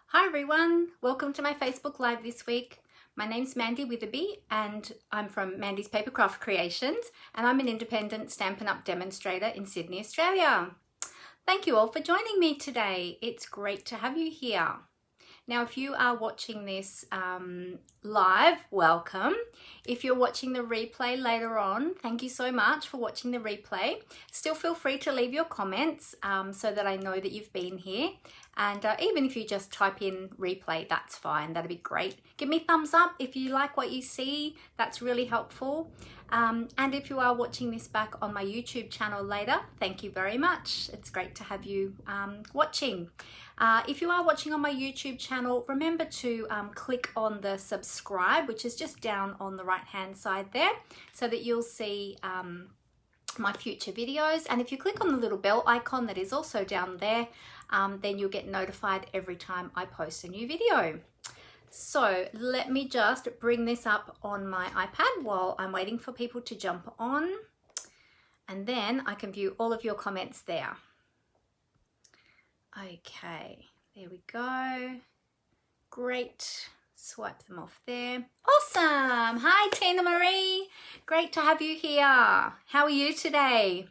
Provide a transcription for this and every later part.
Hi everyone, welcome to my Facebook Live this week. My name's Mandy Witherby and I'm from Mandy's Papercraft Creations and I'm an independent Stampin' Up! Demonstrator in Sydney, Australia. Thank you all for joining me today. It's great to have you here. Now, if you are watching this live, welcome. If you're watching the replay later on, thank you so much for watching the replay. Still feel free to leave your comments so that I know that you've been here. And even if you just type in replay, that's fine. That'd be great. Give me thumbs up if you like what you see. That's really helpful. And if you are watching this back on my YouTube channel later, thank you very much. It's great to have you watching. If you are watching on my YouTube channel, remember to click on the subscribe, which is just down on the right hand side there, so that you'll see my future videos. And if you click on the little bell icon that is also down there, then you'll get notified every time I post a new video. So let me just bring this up on my iPad while I'm waiting for people to jump on, and then I can view all of your comments there. Okay, there we go. Great. Swipe them off there. Awesome. Hi, Tina Marie. Great to have you here. How are you today?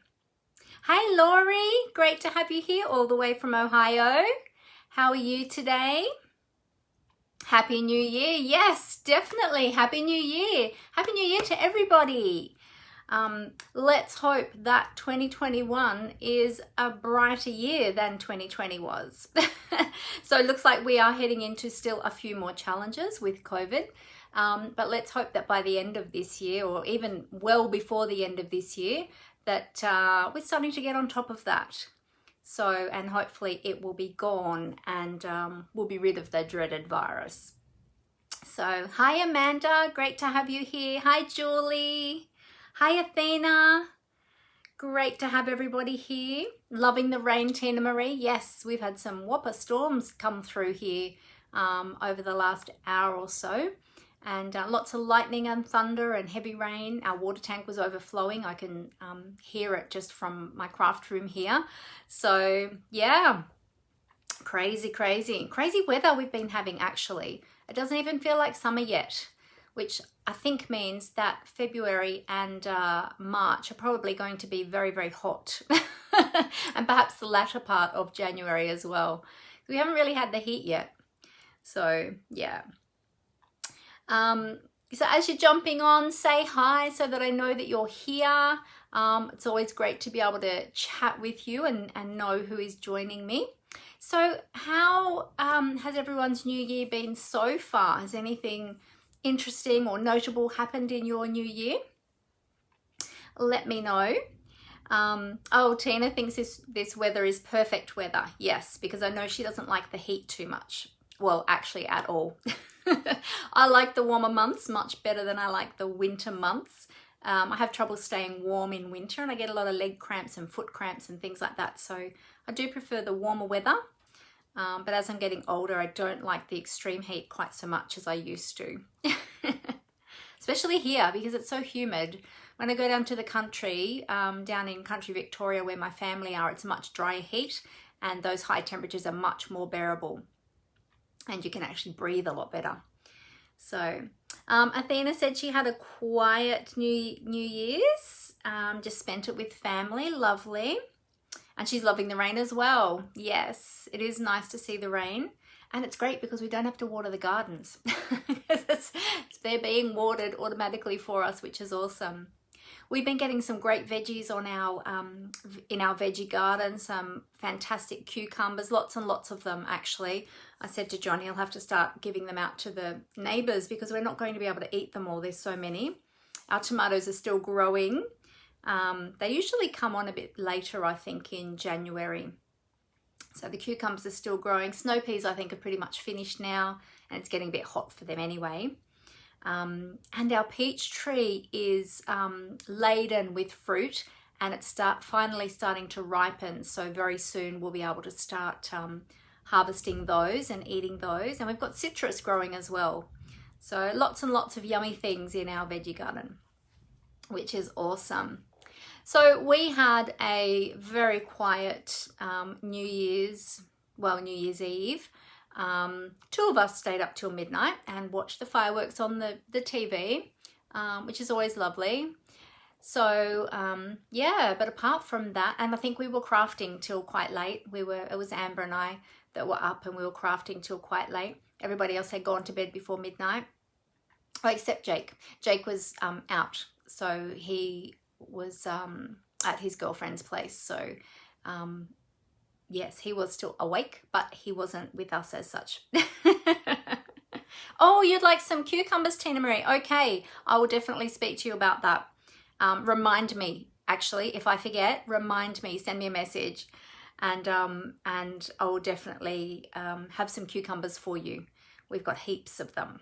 Hey, Laurie. Great to have you here all the way from Ohio. How are you today? Happy New Year. Yes, definitely. Happy New Year. Happy New Year to everybody. Let's hope that 2021 is a brighter year than 2020 was. So it looks like we are heading into still a few more challenges with COVID. But let's hope that by the end of this year, or even well before the end of this year, that we're starting to get on top of that. So, and hopefully it will be gone and we'll be rid of the dreaded virus. So, hi Amanda, great to have you here. Hi Julie. Hi Athena, great to have everybody here. Loving the rain, Tina Marie. Yes, we've had some whopper storms come through here over the last hour or so, and lots of lightning and thunder and heavy rain. Our water tank was overflowing. I can hear it just from my craft room here. So yeah, crazy weather we've been having actually. It doesn't even feel like summer yet, which I think means that February and March are probably going to be very, very hot. And perhaps the latter part of January as well. We haven't really had the heat yet. So, yeah. So as you're jumping on, say hi so that I know that you're here. It's always great to be able to chat with you and know who is joining me. So how has everyone's new year been so far? Has anything interesting or notable happened in your new year? Let me know. Oh, Tina thinks this weather is perfect weather. Yes, because I know she doesn't like the heat too much. Well, actually at all. I like the warmer months much better than I like the winter months. I have trouble staying warm in winter and I get a lot of leg cramps and foot cramps and things like that. So I do prefer the warmer weather. But as I'm getting older, I don't like the extreme heat quite so much as I used to. Especially here because it's so humid. When I go down to the country, down in country Victoria where my family are, it's much drier heat and those high temperatures are much more bearable. And you can actually breathe a lot better. So Athena said she had a quiet New Year's, just spent it with family, lovely. And she's loving the rain as well. Yes, it is nice to see the rain. And it's great because we don't have to water the gardens. They're being watered automatically for us, which is awesome. We've been getting some great veggies on our in our veggie garden, some fantastic cucumbers, lots and lots of them actually. I said to Johnny, I'll have to start giving them out to the neighbours because we're not going to be able to eat them all. There's so many. Our tomatoes are still growing. They usually come on a bit later, I think, in January. So the cucumbers are still growing. Snow peas, I think, are pretty much finished now, and it's getting a bit hot for them anyway. And our peach tree is laden with fruit, and it's finally starting to ripen. So very soon we'll be able to start harvesting those and eating those. And we've got citrus growing as well. So lots and lots of yummy things in our veggie garden, which is awesome. So we had a very quiet New Year's Eve. Two of us stayed up till midnight and watched the fireworks on the TV, which is always lovely. So yeah, but apart from that, and I think we were crafting till quite late. It was Amber and I that were up, and we were crafting till quite late. Everybody else had gone to bed before midnight. Oh, except Jake. Jake was out, so he was at his girlfriend's place. So yes, he was still awake, but he wasn't with us as such. Oh, you'd like some cucumbers, Tina Marie? Okay, I will definitely speak to you about that. Remind me, actually, if I forget, remind me, send me a message, and I will definitely have some cucumbers for you. We've got heaps of them,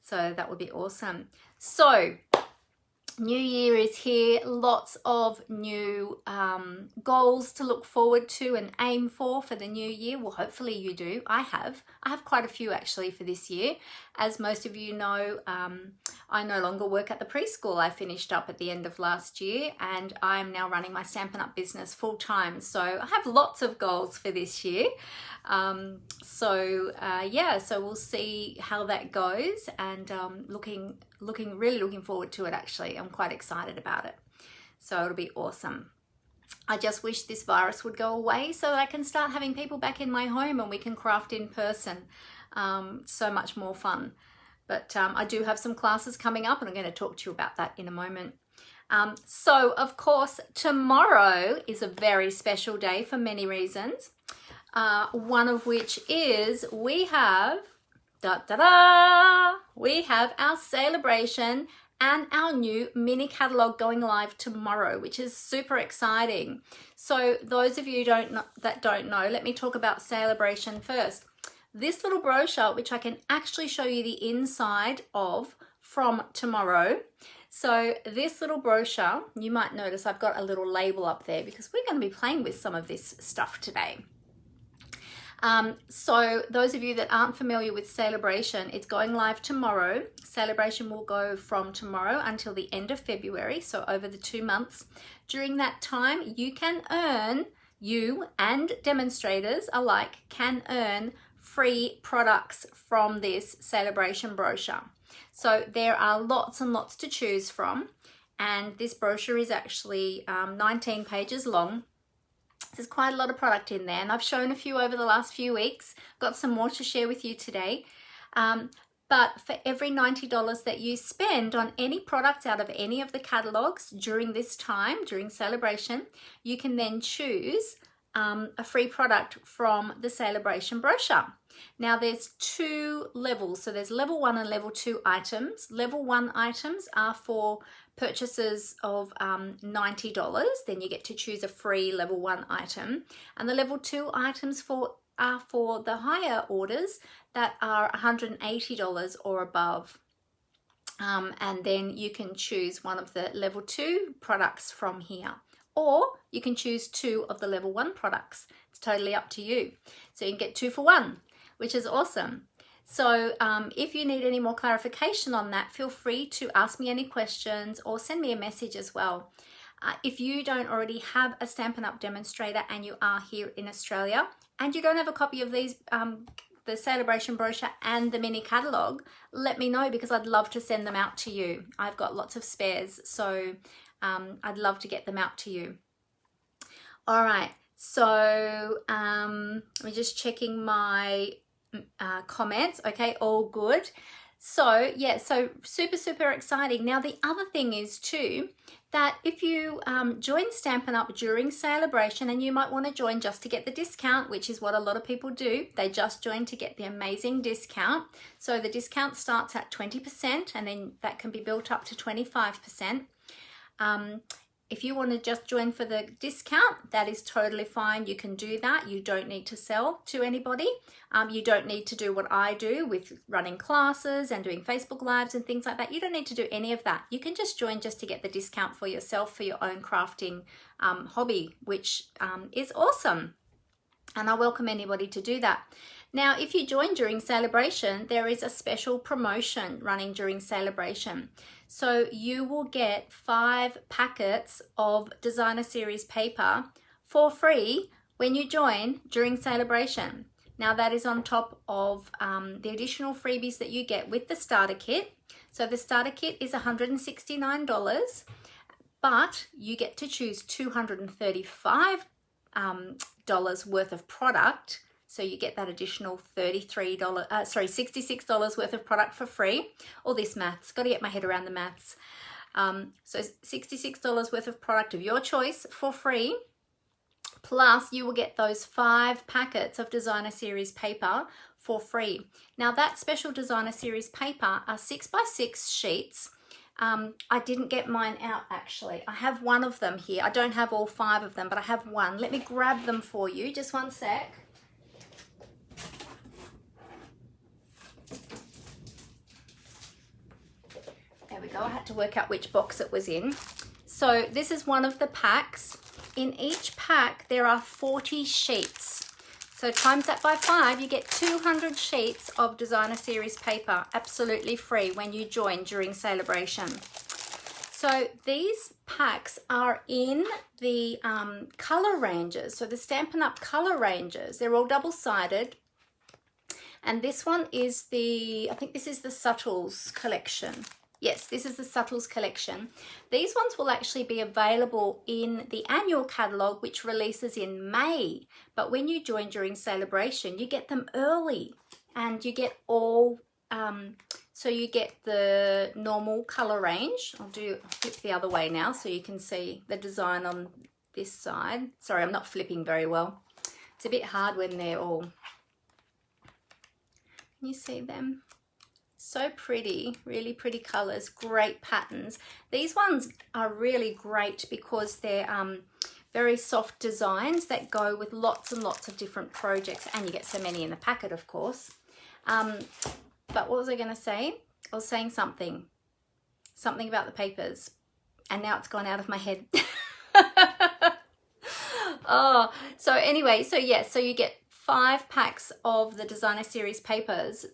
so that would be awesome. So New Year is here, lots of new goals to look forward to and aim for the new year. Well, hopefully you do. I have quite a few actually for this year. As most of you know, I no longer work at the preschool. I finished up at the end of last year, and I'm now running my Stampin' Up! Business full time. So I have lots of goals for this year. Yeah, so we'll see how that goes, and really looking forward to it. Actually, I'm quite excited about it, so it'll be awesome. I just wish this virus would go away so that I can start having people back in my home and we can craft in person. So much more fun. But I do have some classes coming up, and I'm going to talk to you about that in a moment. So of course, tomorrow is a very special day for many reasons. One of which is we have we have our Sale-A-Bration and our new mini catalog going live tomorrow, which is super exciting. So those of you that don't know, let me talk about Sale-A-Bration first. This little brochure, which I can actually show you the inside of from tomorrow. So this little brochure, you might notice I've got a little label up there because we're going to be playing with some of this stuff today. So those of you that aren't familiar with Sale-A-Bration, it's going live tomorrow. Sale-A-Bration will go from tomorrow until the end of February, so over the 2 months. During that time, you and demonstrators alike can earn free products from this Sale-A-Bration brochure. So there are lots and lots to choose from, and this brochure is actually 19 pages long. There's quite a lot of product in there, and I've shown a few over the last few weeks. Got some more to share with you today. But for every $90 that you spend on any product out of any of the catalogs during this time, during Sale-A-Bration, you can then choose a free product from the Sale-A-Bration brochure. Now there's 2 levels, so there's level 1 and level 2 items. Level 1 items are for purchases of $90, then you get to choose a free level 1 item, and the level 2 items are for the higher orders that are $180 or above. And then you can choose one of the level 2 products from here, or you can choose 2 of the level 1 products. It's totally up to you. So you can get 2 for 1, which is awesome. So if you need any more clarification on that, feel free to ask me any questions or send me a message as well. If you don't already have a Stampin' Up! Demonstrator and you are here in Australia and you don't have a copy of these, the Sale-A-Bration brochure and the mini catalogue, let me know because I'd love to send them out to you. I've got lots of spares, so I'd love to get them out to you. All right, so I'm just checking my comments. Okay, all good. So yeah, so super exciting. Now the other thing is too that if you join Stampin' Up! During Sale-A-Bration, and you might want to join just to get the discount, which is what a lot of people do, they just join to get the amazing discount. So the discount starts at 20% and then that can be built up to 25%. If you want to just join for the discount, that is totally fine. You can do that. You don't need to sell to anybody. You don't need to do what I do with running classes and doing Facebook Lives and things like that. You don't need to do any of that. You can just join just to get the discount for yourself for your own crafting hobby, which is awesome. And I welcome anybody to do that. Now, if you join during Sale-A-Bration, there is a special promotion running during Sale-A-Bration. So you will get 5 packets of Designer Series paper for free when you join during Sale-A-Bration. Now that is on top of the additional freebies that you get with the starter kit. So the starter kit is $169, but you get to choose $235 worth of product. So you get that additional $66 worth of product for free. All this maths, got to get my head around the maths. So $66 worth of product of your choice for free. Plus you will get those 5 packets of designer series paper for free. Now that special designer series paper are 6x6 sheets. I didn't get mine out actually. I have one of them here. I don't have all 5 of them, but I have one. Let me grab them for you. Just one sec. There we go. I had to work out which box it was in. So this is one of the packs. In each pack, there are 40 sheets. So times that by 5, you get 200 sheets of designer series paper, absolutely free when you join during Sale-A-Bration. So these packs are in the color ranges. So the Stampin' Up! Color ranges, they're all double-sided. And this one is I think this is the Subtles collection. Yes, this is the Subtles collection. These ones will actually be available in the annual catalogue, which releases in May. But when you join during Sale-A-Bration, you get them early, and you get all, so you get the normal color range. I'll flip the other way now so you can see the design on this side. Sorry, I'm not flipping very well. It's a bit hard when they're all, can you see them? So pretty, really pretty colors, great patterns. These ones are really great because they're very soft designs that go with lots and lots of different projects, and you get so many in the packet, of course. But what was I going to say? I was saying something about the papers, and now it's gone out of my head. Oh, so anyway, so yes, so you get 5 packs of the designer series papers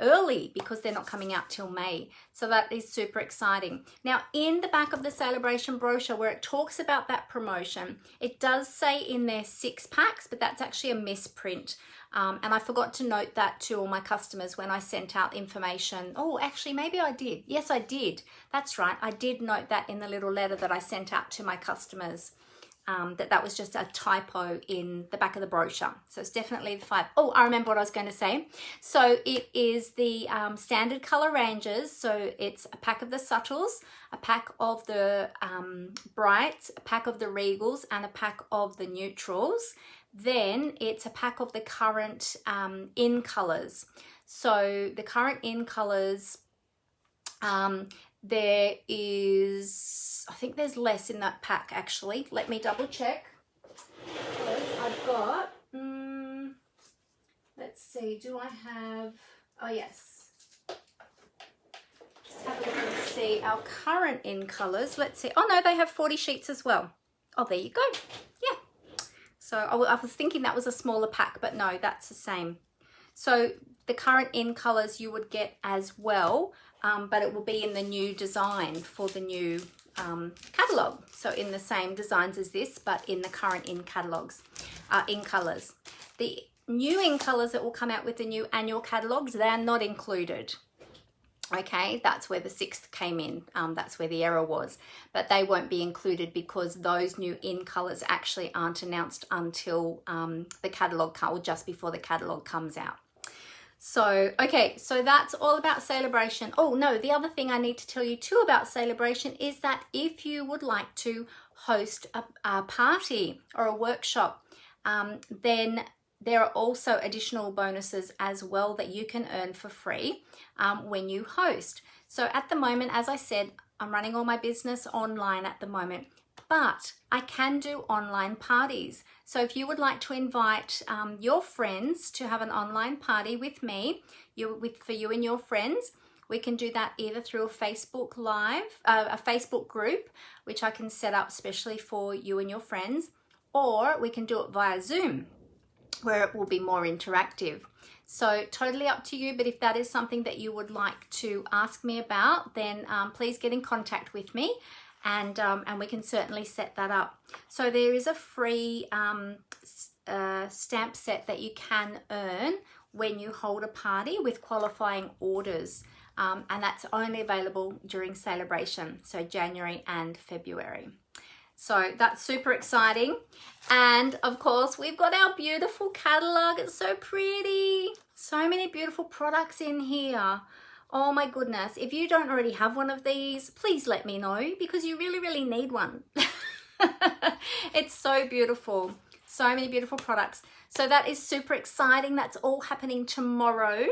early because they're not coming out till May. So that is super exciting. Now in the back of the Sale-A-Bration brochure where it talks about that promotion, it does say in there 6 packs, but that's actually a misprint. And I forgot to note that to all my customers when I sent out information. Oh, actually, maybe I did. Yes, I did. That's right. I did note that in the little letter that I sent out to my customers. That was just a typo in the back of the brochure. So it's definitely the 5. Oh, I remember what I was going to say. So it is the standard color ranges. So it's a pack of the Subtles, a pack of the Brights, a pack of the Regals, and a pack of the Neutrals. Then it's a pack of the current in colors. So the current in colors, there is, I think there's less in that pack actually. Let me double check. I've got, let's see, do I have, oh yes. Just have a look and see our current in colors. Let's see, oh no, they have 40 sheets as well. Oh, there you go, yeah. So I was thinking that was a smaller pack, but no, that's the same. So the current in colors you would get as well, but it will be in the new design for the new catalogue. So in the same designs as this, but in the current in catalogues, in colors. The new in colors that will come out with the new annual catalogues, they're not included. Okay, that's where the 6th came in. That's where the error was, but they won't be included because those new in colors actually aren't announced until the catalogue, or just before the catalogue comes out. So, okay, so that's all about Sale-A-Bration. Oh no, the other thing I need to tell you too about Sale-A-Bration is that if you would like to host a party or a workshop, then there are also additional bonuses as well that you can earn for free when you host. So at the moment, as I said, I'm running all my business online at the moment, but I can do online parties. So if you would like to invite your friends to have an online party with me, for you and your friends, we can do that either through a Facebook Live, a Facebook group, which I can set up specially for you and your friends, or we can do it via Zoom, where it will be more interactive. So totally up to you, but if that is something that you would like to ask me about, then please get in contact with me, and we can certainly set that up. So there is a free stamp set that you can earn when you hold a party with qualifying orders. And that's only available during Sale-A-Bration, so January and February. So that's super exciting. And of course, we've got our beautiful catalog. It's so pretty. So many beautiful products in here. Oh my goodness. If you don't already have one of these, please let me know, because you really, really need one. It's so beautiful. So many beautiful products. So that is super exciting. That's all happening tomorrow.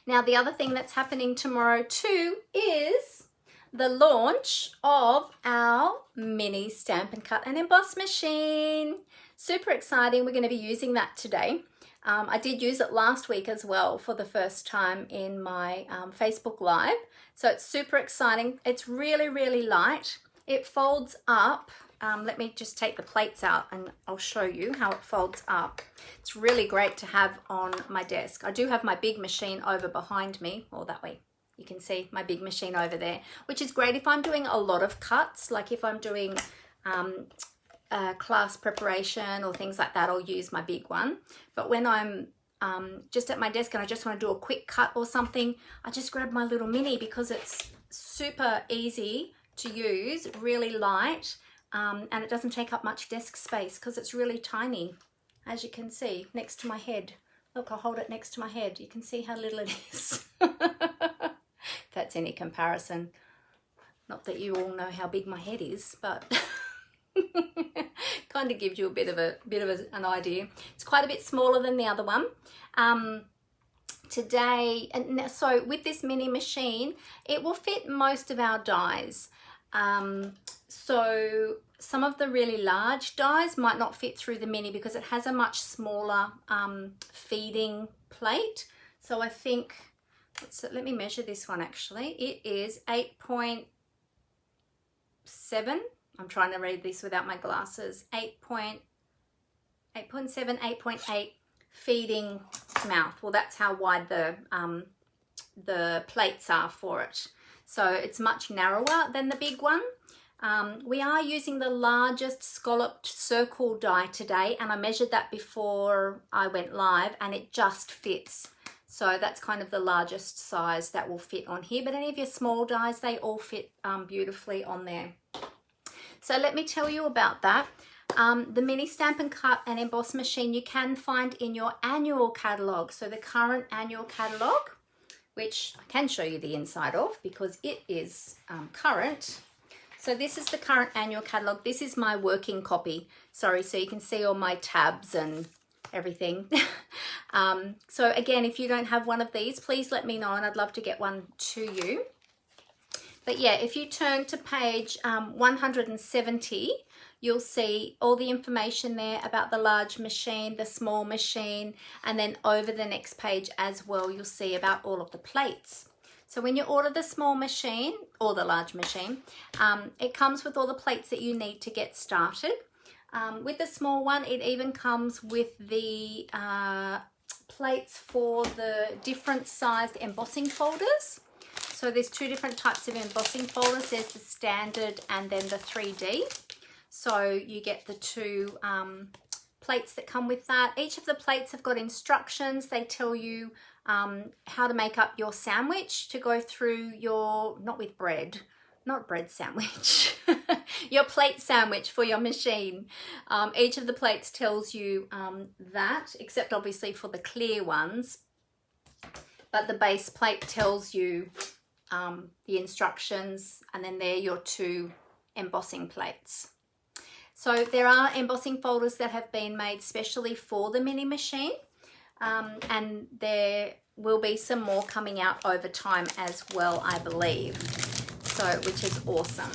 Now, the other thing that's happening tomorrow too is the launch of our mini Stamp and Cut and Emboss machine. Super exciting. We're going to be using that today. I did use it last week as well for the first time in my Facebook Live. So it's super exciting. It's really, really light. It folds up. Let me just take the plates out and I'll show you how it folds up. It's really great to have on my desk. I do have my big machine over behind me, or that way. You can see my big machine over there, which is great if I'm doing a lot of cuts, like if I'm doing class preparation or things like that, I'll use my big one. But when I'm just at my desk and I just want to do a quick cut or something, I just grab my little mini because it's super easy to use, really light, and it doesn't take up much desk space because it's really tiny, as you can see, next to my head. Look, I'll hold it next to my head. You can see how little it is. If that's any comparison. Not that you all know how big my head is, but kind of gives you a bit of an idea. It's quite a bit smaller than the other one. Today, and so with this mini machine, it will fit most of our dies. So some of the really large dies might not fit through the mini because it has a much smaller feeding plate. So I think, let me measure this one actually. It is 8.7. I'm trying to read this without my glasses. 8.7, 8.8 feeding mouth. Well, that's how wide the plates are for it. So it's much narrower than the big one. We are using the largest scalloped circle die today, and I measured that before I went live and it just fits. So that's kind of the largest size that will fit on here, but any of your small dies, they all fit beautifully on there. So let me tell you about that. The mini Stamp and Cut and Emboss machine you can find in your annual catalogue. So the current annual catalogue, which I can show you the inside of because it is current. So this is the current annual catalogue. This is my working copy. Sorry, so you can see all my tabs and everything. So again, if you don't have one of these, please let me know and I'd love to get one to you. But yeah, if you turn to page 170, you'll see all the information there about the large machine, the small machine, and then over the next page as well, you'll see about all of the plates. So when you order the small machine or the large machine, it comes with all the plates that you need to get started. With the small one, it even comes with the plates for the different sized embossing folders. So there's two different types of embossing folders. There's the standard and then the 3D. So you get the two plates that come with that. Each of the plates have got instructions. They tell you how to make up your sandwich to go through your, not bread sandwich, your plate sandwich for your machine. Each of the plates tells you that, except obviously for the clear ones. But the base plate tells you the instructions, and then they're your two embossing plates. So there are embossing folders that have been made specially for the mini machine, and there will be some more coming out over time as well, I believe. So, which is awesome.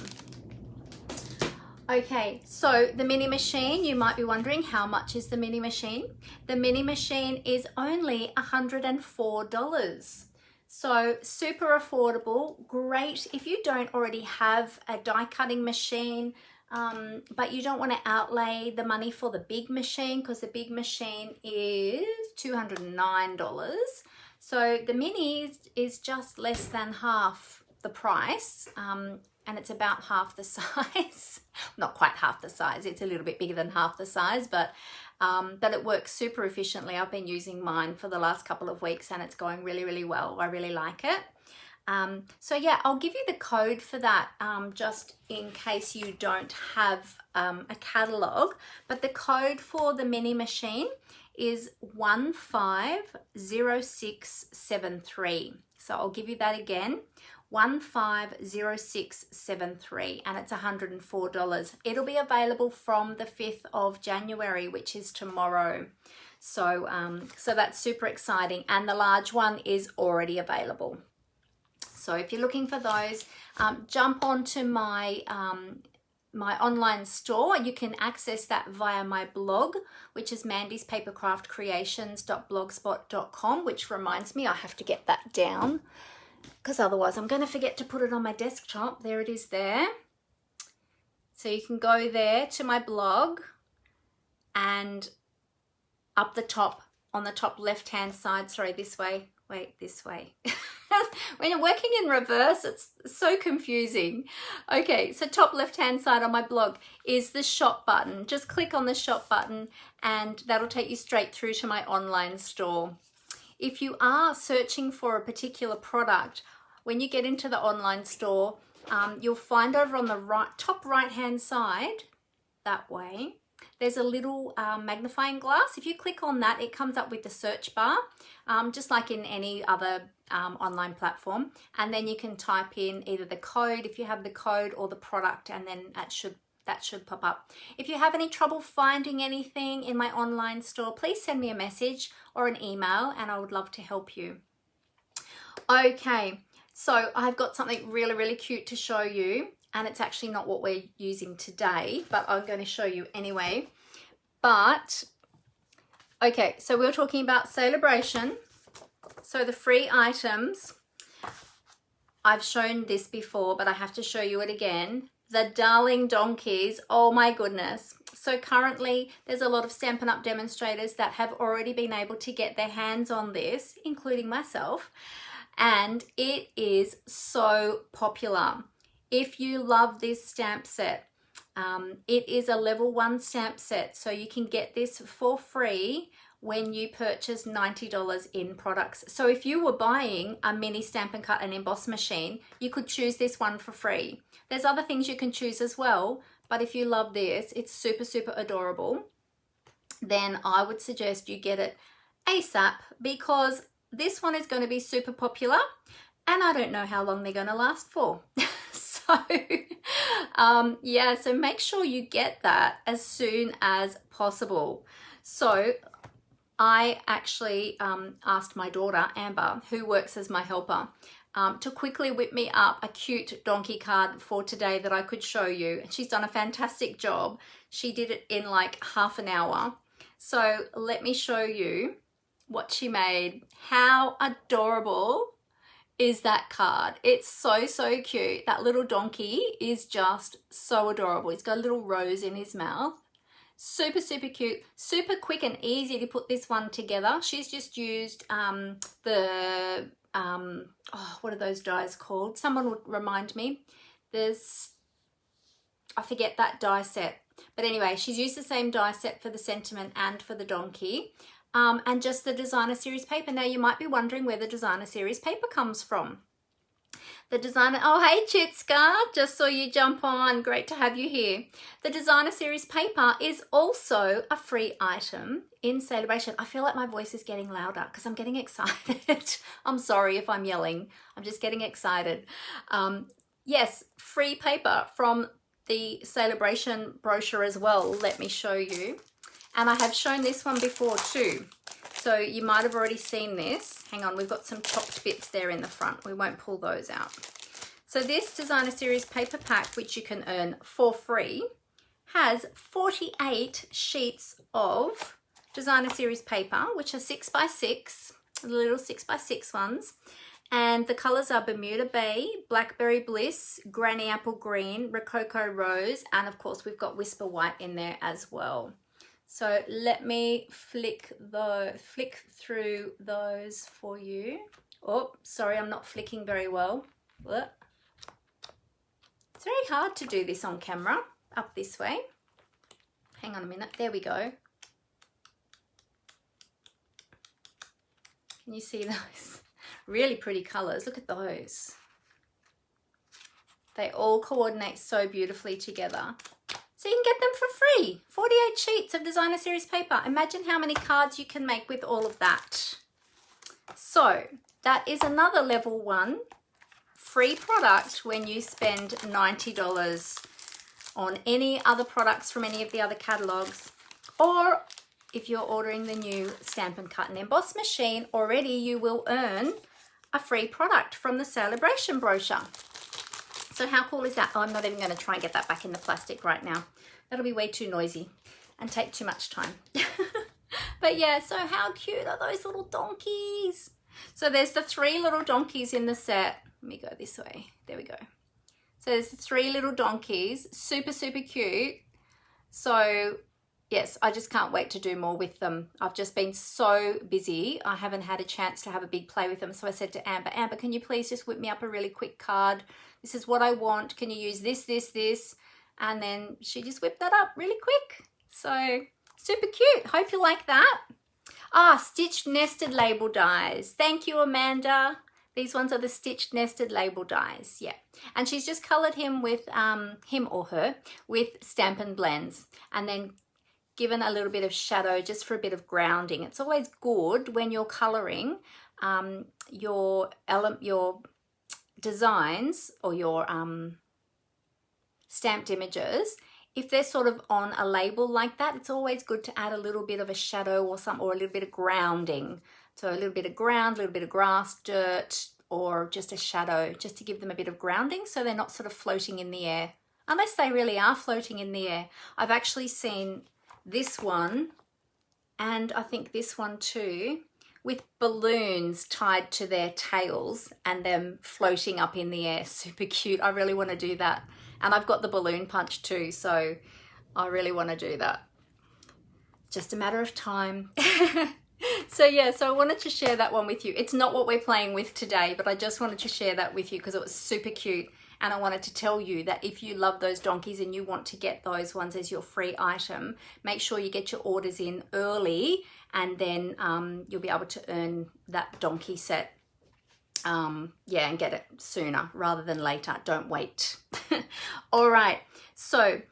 Okay, so the mini machine, you might be wondering, how much is the mini machine? The mini machine is only $104. So super affordable, great if you don't already have a die cutting machine, but you don't want to outlay the money for the big machine because the big machine is $209. So the mini is just less than half the price, and it's about half the size. Not quite half the size, it's a little bit bigger than half the size, but but it works super efficiently. I've been using mine for the last couple of weeks and it's going really, really well. I really like it. So yeah, I'll give you the code for that just in case you don't have a catalogue, but the code for the mini machine is 150673. So I'll give you that again, 150673, and it's $104. It'll be available from the 5th of January, which is tomorrow. So, so that's super exciting, and the large one is already available. So if you're looking for those, jump onto my my online store. You can access that via my blog, which is mandyspapercraftcreations.blogspot.com, which reminds me I have to get that down because otherwise I'm going to forget to put it on my desktop. There it is there. So you can go there to my blog, and up the top, on the top left hand side, sorry, this way, wait, this way. When you're working in reverse, it's so confusing. Okay, so top left hand side on my blog is the shop button. Just click on the shop button and that'll take you straight through to my online store. If you are searching for a particular product, when you get into the online store, you'll find over on the top right hand side, that way, there's a little magnifying glass. If you click on that, it comes up with the search bar, just like in any other online platform. And then you can type in either the code, if you have the code, or the product, and then that should pop up. If you have any trouble finding anything in my online store, please send me a message or an email and I would love to help you. Okay, so I've got something really, really cute to show you. And it's actually not what we're using today, but I'm going to show you anyway. But, okay, so we were talking about Sale-A-Bration. So the free items, I've shown this before, but I have to show you it again. The darling donkeys, oh my goodness. So currently there's a lot of Stampin' Up! Demonstrators that have already been able to get their hands on this, including myself. And it is so popular. If you love this stamp set, it is a level 1 stamp set, so you can get this for free when you purchase $90 in products. So if you were buying a mini Stampin' Cut and Emboss machine, you could choose this one for free. There's other things you can choose as well, but if you love this, it's super, super adorable, then I would suggest you get it ASAP, because this one is going to be super popular and I don't know how long they're going to last for. So yeah, so make sure you get that as soon as possible. So I actually asked my daughter, Amber, who works as my helper, to quickly whip me up a cute donkey card for today that I could show you. And she's done a fantastic job. She did it in like half an hour. So let me show you what she made. How adorable is that card? It's so, so cute. That little donkey is just so adorable. He's got a little rose in his mouth. Super, super cute, super quick and easy to put this one together. She's just used what are those dies called? Someone would remind me. I forget that die set. But anyway, she's used the same die set for the sentiment and for the donkey. And just the designer series paper. Now you might be wondering where the designer series paper comes from. The designer, oh hey Chitska, just saw you jump on, great to have you here. The designer series paper is also a free item in Sale-A-Bration. I feel like my voice is getting louder because I'm getting excited. I'm sorry if I'm yelling, I'm just getting excited. Yes, free paper from the Sale-A-Bration brochure as well, let me show you. And I have shown this one before too. So you might have already seen this. Hang on, we've got some chopped bits there in the front. We won't pull those out. So this designer series paper pack, which you can earn for free, has 48 sheets of designer series paper, which are 6x6, the little 6x6 ones. And the colors are Bermuda Bay, Blackberry Bliss, Granny Apple Green, Rococo Rose, and of course we've got Whisper White in there as well. So let me flick through those for you. Oh, sorry, I'm not flicking very well. What? It's very hard to do this on camera, up this way. Hang on a minute, there we go. Can you see those? Really pretty colors. Look at those. They all coordinate so beautifully together. So you can get them for free. 48 sheets of designer series paper. Imagine how many cards you can make with all of that. So that is another level 1 free product when you spend $90 on any other products from any of the other catalogs, or if you're ordering the new Stamp and Cut and Emboss machine already, you will earn a free product from the Sale-A-Bration brochure. So how cool is that? Oh, I'm not even going to try and get that back in the plastic right now. That'll be way too noisy and take too much time. But yeah, so how cute are those little donkeys? So there's the 3 little donkeys in the set. Let me go this way. There we go. So there's the 3 little donkeys. Super, super cute. So yes, I just can't wait to do more with them. I've just been so busy. I haven't had a chance to have a big play with them. So I said to Amber, Amber, can you please just whip me up a really quick card? This is what I want. Can you use this, this, this? And then she just whipped that up really quick. So super cute. Hope you like that. Ah, stitched nested label dies. Thank you, Amanda. These ones are the stitched nested label dies. Yeah. And she's just colored him with, him or her, with Stampin' Blends. And then given a little bit of shadow just for a bit of grounding. It's always good when you're coloring your designs or your stamped images. If they're sort of on a label like that, it's always good to add a little bit of a shadow or a little bit of grounding. So a little bit of ground, a little bit of grass, dirt, or just a shadow, just to give them a bit of grounding so they're not sort of floating in the air, unless they really are floating in the air. I've actually seen this one, and I think this one too, with balloons tied to their tails and them floating up in the air. Super cute. I really want to do that. And I've got the balloon punch too, so I really want to do that. Just a matter of time. So yeah, so I wanted to share that one with you. It's not what we're playing with today, but I just wanted to share that with you because it was super cute. And I wanted to tell you that if you love those donkeys and you want to get those ones as your free item, make sure you get your orders in early, and then you'll be able to earn that donkey set. Yeah, and get it sooner rather than later. Don't wait. All right. So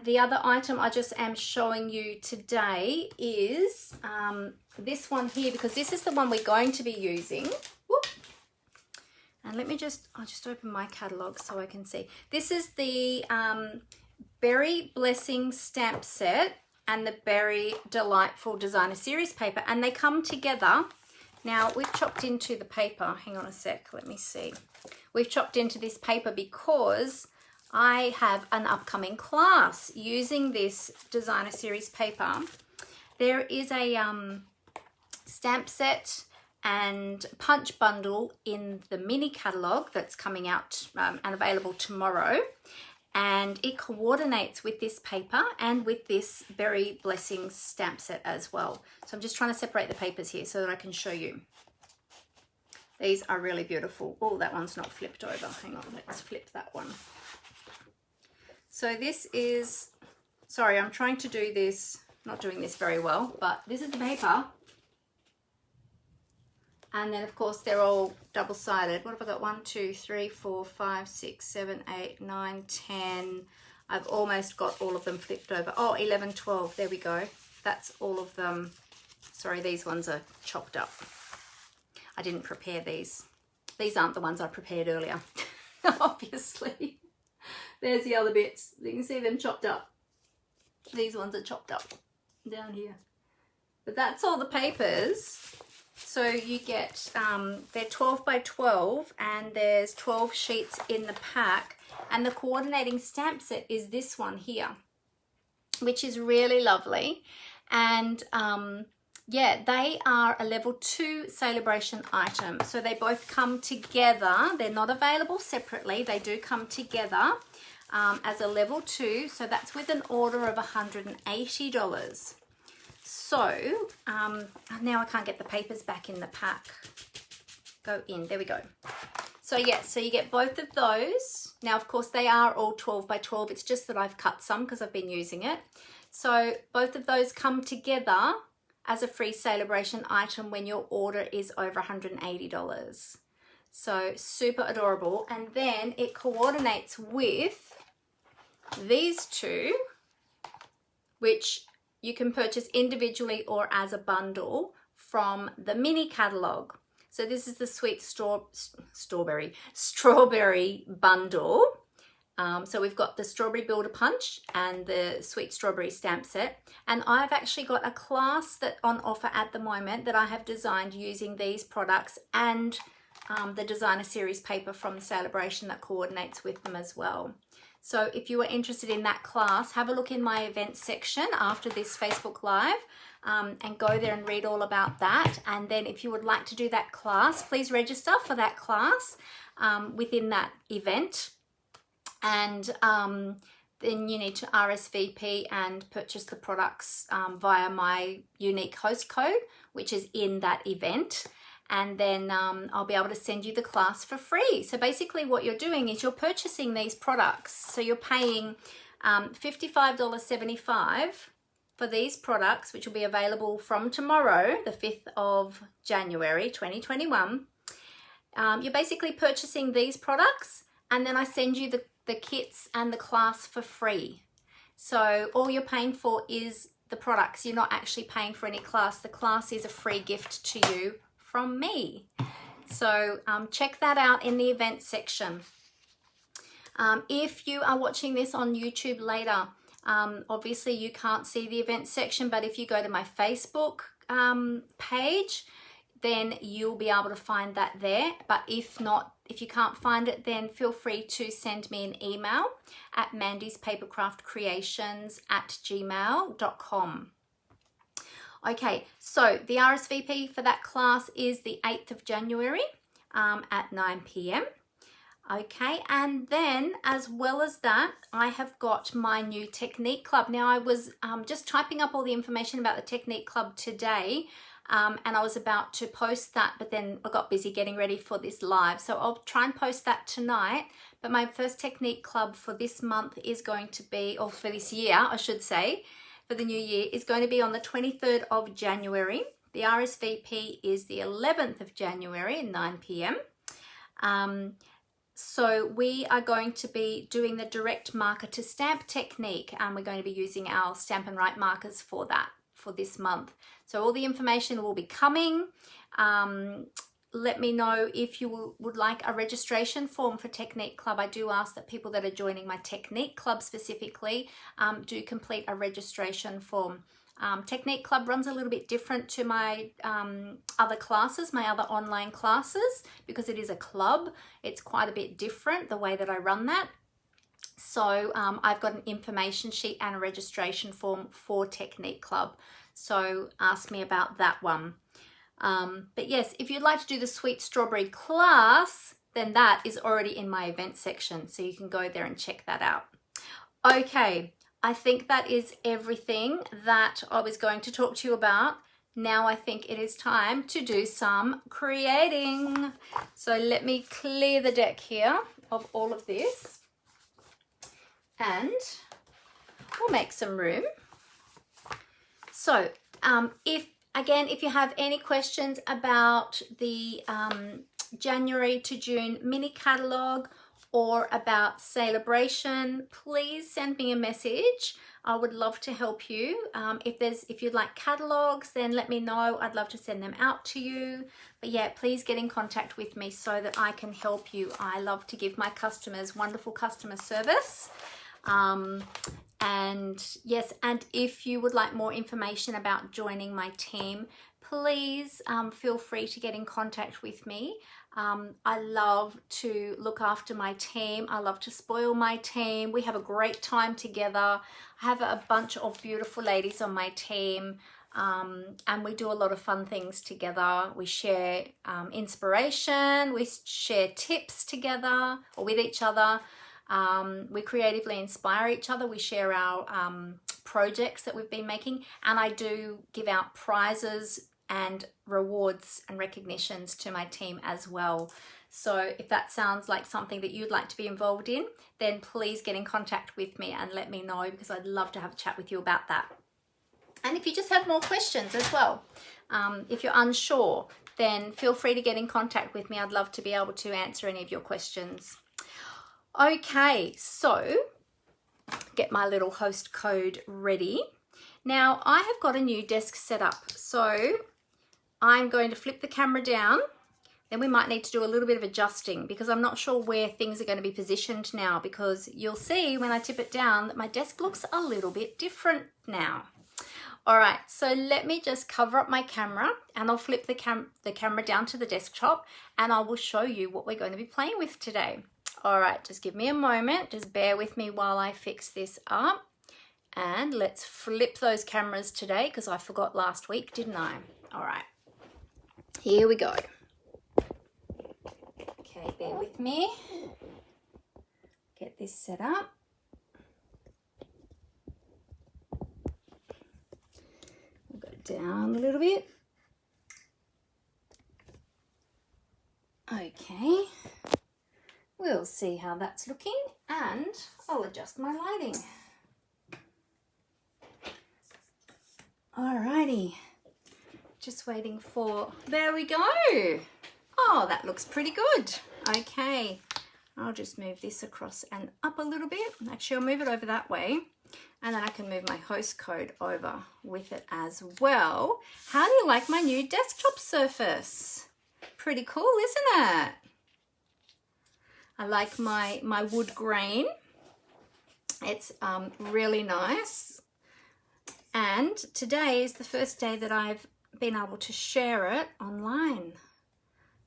the other item I just am showing you today is this one here, because this is the one we're going to be using. Whoop. And let me I'll just open my catalogue so I can see. This is the Berry Blessing stamp set and the Berry Delightful Designer Series paper, and they come together. Now we've chopped into the paper. Hang on a sec, let me see. We've chopped into this paper because I have an upcoming class using this designer series paper. There is a stamp set and punch bundle in the mini catalogue that's coming out and available tomorrow, and it coordinates with this paper and with this Berry Blessing stamp set as well. So I'm just trying to separate the papers here so that I can show you. These are really beautiful. Oh, that one's not flipped over. Hang on, let's flip that one. So this is, sorry, I'm trying to do this, not doing this very well, but this is the paper. And then of course they're all double-sided. What have I got? 1, 2, 3, 4, 5, 6, 7, 8, 9, 10. I've almost got all of them flipped over. Oh, 11, 12, there we go. That's all of them. Sorry, these ones are chopped up. I didn't prepare these. These aren't the ones I prepared earlier, obviously. There's the other bits. You can see them chopped up. These ones are chopped up down here. But that's all the papers. So you get, they're 12 by 12 and there's 12 sheets in the pack. And the coordinating stamp set is this one here, which is really lovely. And yeah, they are a level 2 Sale-A-Bration item. So they both come together. They're not available separately. They do come together as a level 2. So that's with an order of $180. So now I can't get the papers back in the pack. Go in, there we go. So yeah, so you get both of those. Now, of course, they are all 12 by 12. It's just that I've cut some because I've been using it. So both of those come together as a free Sale-A-Bration item when your order is over $180. So super adorable. And then it coordinates with these two, which you can purchase individually or as a bundle from the Mini Catalogue. So this is the sweet strawberry bundle. So we've got the strawberry builder punch and the sweet strawberry stamp set. And I've actually got a class that on offer at the moment that I have designed using these products and the designer series paper from Sale-A-Bration that coordinates with them as well. So if you are interested in that class, have a look in my events section after this Facebook Live and go there and read all about that. And then if you would like to do that class, please register for that class within that event. And then you need to RSVP and purchase the products via my unique host code, which is in that event. And then I'll be able to send you the class for free. So basically what you're doing is you're purchasing these products. So you're paying $55.75 for these products, which will be available from tomorrow, the 5th of January, 2021. You're basically purchasing these products, and then I send you the kits and the class for free. So all you're paying for is the products. You're not actually paying for any class. The class is a free gift to you from me. So check that out in the event section. If you are watching this on YouTube later, obviously you can't see the event section, but if you go to my Facebook page, then you'll be able to find that there. But if not, if you can't find it, then feel free to send me an email at mandyspapercraftcreations@gmail.com. Okay, so the RSVP for that class is the 8th of January at 9 p.m. Okay, and then as well as that, I have got my new Technique Club. Now I was just typing up all the information about the Technique Club today, and I was about to post that, but then I got busy getting ready for this live. So I'll try and post that tonight. But my first Technique Club for this month is going to be, or for this year, I should say, for the new year, is going to be on the 23rd of January. The RSVP is the 11th of January at 9 p.m. So we are going to be doing the direct marker to stamp technique, and we're going to be using our Stamp and Write markers for that for this month. So all the information will be coming. Let me know if you would like a registration form for Technique Club. I do ask that people that are joining my Technique Club specifically do complete a registration form. Technique Club runs a little bit different to my other classes, my other online classes, because it is a club. It's quite a bit different the way that I run that. So I've got an information sheet and a registration form for Technique Club. So ask me about that one. But yes, if you'd like to do the Sweet Strawberry class, then that is already in my event section. So you can go there and check that out. Okay, I think that is everything that I was going to talk to you about. Now I think it is time to do some creating. So let me clear the deck here of all of this. And we'll make some room. So if you have any questions about the January to June mini catalogue or about Sale-A-Bration, please send me a message. I would love to help you. If you'd like catalogues, then let me know. I'd love to send them out to you. But yeah, please get in contact with me so that I can help you. I love to give my customers wonderful customer service. And yes, and if you would like more information about joining my team, please feel free to get in contact with me. I love to look after my team. I love to spoil my team. We have a great time together. I have a bunch of beautiful ladies on my team, and we do a lot of fun things together. We share inspiration. We share tips together or with each other. We creatively inspire each other. We share our projects that we've been making, and I do give out prizes and rewards and recognitions to my team as well. So if that sounds like something that you'd like to be involved in, then please get in contact with me and let me know, because I'd love to have a chat with you about that. And if you just have more questions as well, if you're unsure, then feel free to get in contact with me. I'd love to be able to answer any of your questions. Okay, so get my little host code ready. Now I have got a new desk set up, so I'm going to flip the camera down. Then we might need to do a little bit of adjusting because I'm not sure where things are going to be positioned now, because you'll see when I tip it down that my desk looks a little bit different now. All right, so let me just cover up my camera and I'll flip the camera down to the desktop and I will show you what we're going to be playing with today. All right, just give me a moment. Just bear with me while I fix this up. And let's flip those cameras today because I forgot last week, didn't I? All right, here we go. Okay, bear with me. Get this set up. We'll go down a little bit. Okay. We'll see how that's looking and I'll adjust my lighting. Alrighty, just waiting for, there we go. Oh, that looks pretty good. Okay, I'll just move this across and up a little bit. Actually, I'll move it over that way and then I can move my host code over with it as well. How do you like my new desktop surface? Pretty cool, isn't it? I like my wood grain. It's really nice. And today is the first day that I've been able to share it online.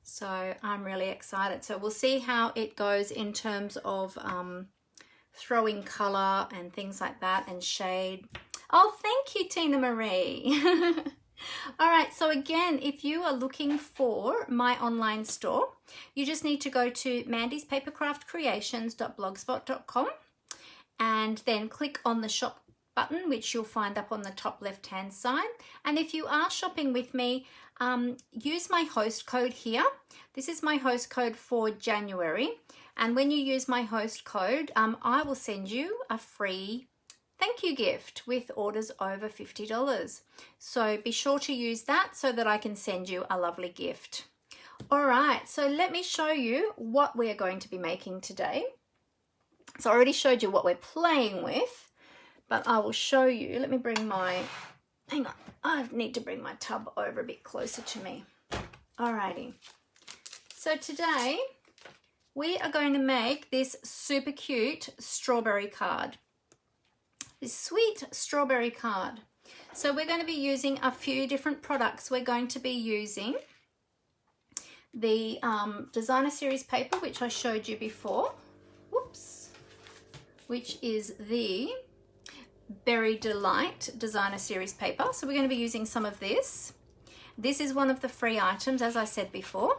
So I'm really excited. So we'll see how it goes in terms of throwing color and things like that and shade. Oh, thank you, Tina Marie. All right, so again, if you are looking for my online store, you just need to go to mandyspapercraftcreations.blogspot.com and then click on the shop button, which you'll find up on the top left hand side. And if you are shopping with me, use my host code here. This is my host code for January, and when you use my host code, I will send you a free thank you gift with orders over $50. So be sure to use that so that I can send you a lovely gift. All right, so let me show you what we're going to be making today. So I already showed you what we're playing with, but I will show you. Let me bring my, hang on, I need to bring my tub over a bit closer to me. Alrighty. So today we are going to make this super cute strawberry card. This sweet strawberry card. So we're going to be using a few different products. We're going to be using the designer series paper, which I showed you before. Whoops. Which is the Berry Delight designer series paper. So we're going to be using some of this. This is one of the free items, as I said before,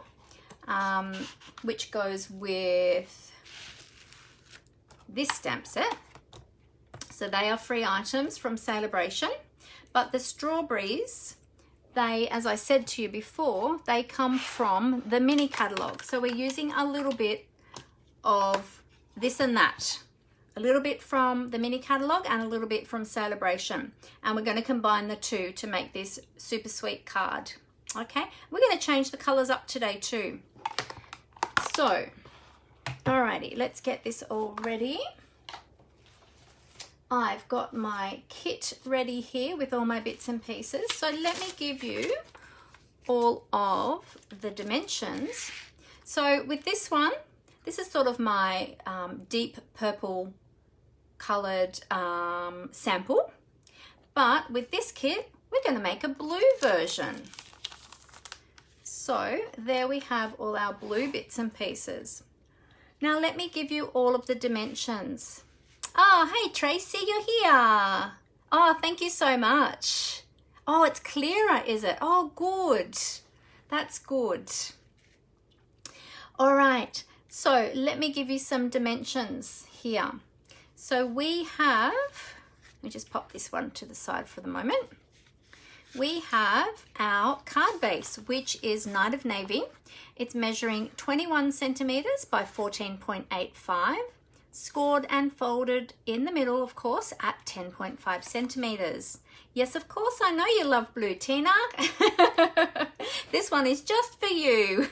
which goes with this stamp set. So they are free items from Sale-A-Bration, but the strawberries, they, as I said to you before, they come from the Mini Catalogue. So we're using a little bit of this and that. A little bit from the Mini Catalogue and a little bit from Sale-A-Bration. And we're going to combine the two to make this super sweet card. Okay, we're going to change the colors up today too. So, alrighty, let's get this all ready. I've got my kit ready here with all my bits and pieces. So let me give you all of the dimensions. So with this one, this is sort of my deep purple colored sample, but with this kit we're going to make a blue version. So there we have all our blue bits and pieces. Now let me give you all of the dimensions. Oh, hey Tracy, you're here. Oh, thank you so much. Oh, it's clearer, is it? Oh, good. That's good. All right, so let me give you some dimensions here. So we have, let me just pop this one to the side for the moment. We have our card base, which is Night of Navy. It's measuring 21 centimeters by 14.85. scored and folded in the middle, of course, at 10.5 centimeters. Yes, of course, I know you love blue, Tina. This one is just for you.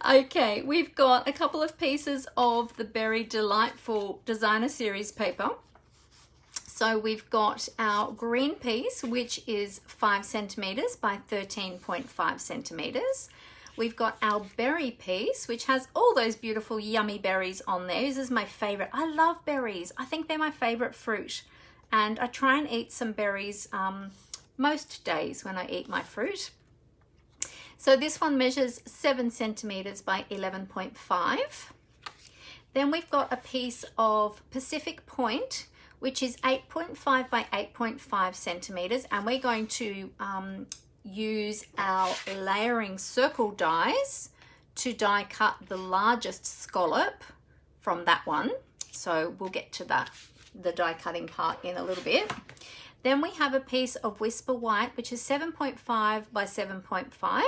Okay, we've got a couple of pieces of the Berry Delightful Designer Series paper. So we've got our green piece, which is 5 centimeters by 13.5 centimeters. We've got our berry piece, which has all those beautiful yummy berries on there. This is my favorite. I love berries. I think they're my favorite fruit. And I try and eat some berries most days when I eat my fruit. So this one measures 7 centimeters by 11.5. Then we've got a piece of Pacific Point, which is 8.5 by 8.5 centimeters. And we're going to use our layering circle dies to die cut the largest scallop from that one. So we'll get to that, the die cutting part, in a little bit. Then we have a piece of Whisper White, which is 7.5 by 7.5,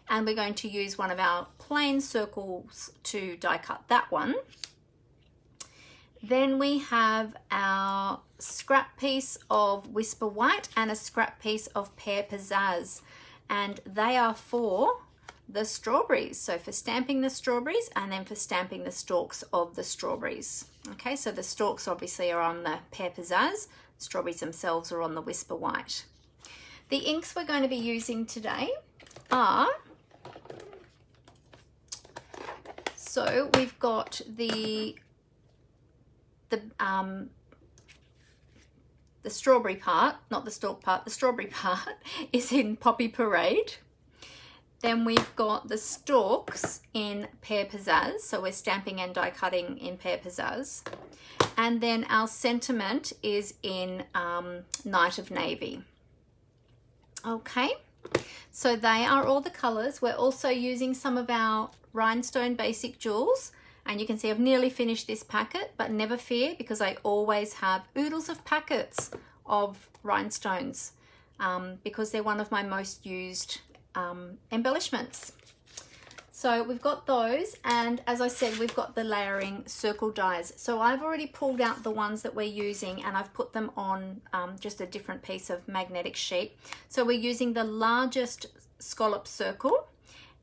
and we're going to use one of our plain circles to die cut that one. Then we have our scrap piece of Whisper White and a scrap piece of Pear Pizzazz, and they are for the strawberries. So for stamping the strawberries and then for stamping the stalks of the strawberries. Okay, so the stalks obviously are on the Pear Pizzazz, strawberries themselves are on the Whisper White. The inks we're going to be using today are, so we've got the strawberry part, not the stalk part, the strawberry part is in Poppy Parade. Then we've got the stalks in Pear Pizzazz, so we're stamping and die cutting in Pear Pizzazz. And then our sentiment is in Night of Navy. Okay, so they are all the colors. We're also using some of our rhinestone basic jewels. And you can see I've nearly finished this packet, but never fear, because I always have oodles of packets of rhinestones because they're one of my most used embellishments. So we've got those, and as I said, we've got the layering circle dies. So I've already pulled out the ones that we're using, and I've put them on just a different piece of magnetic sheet. So we're using the largest scallop circle,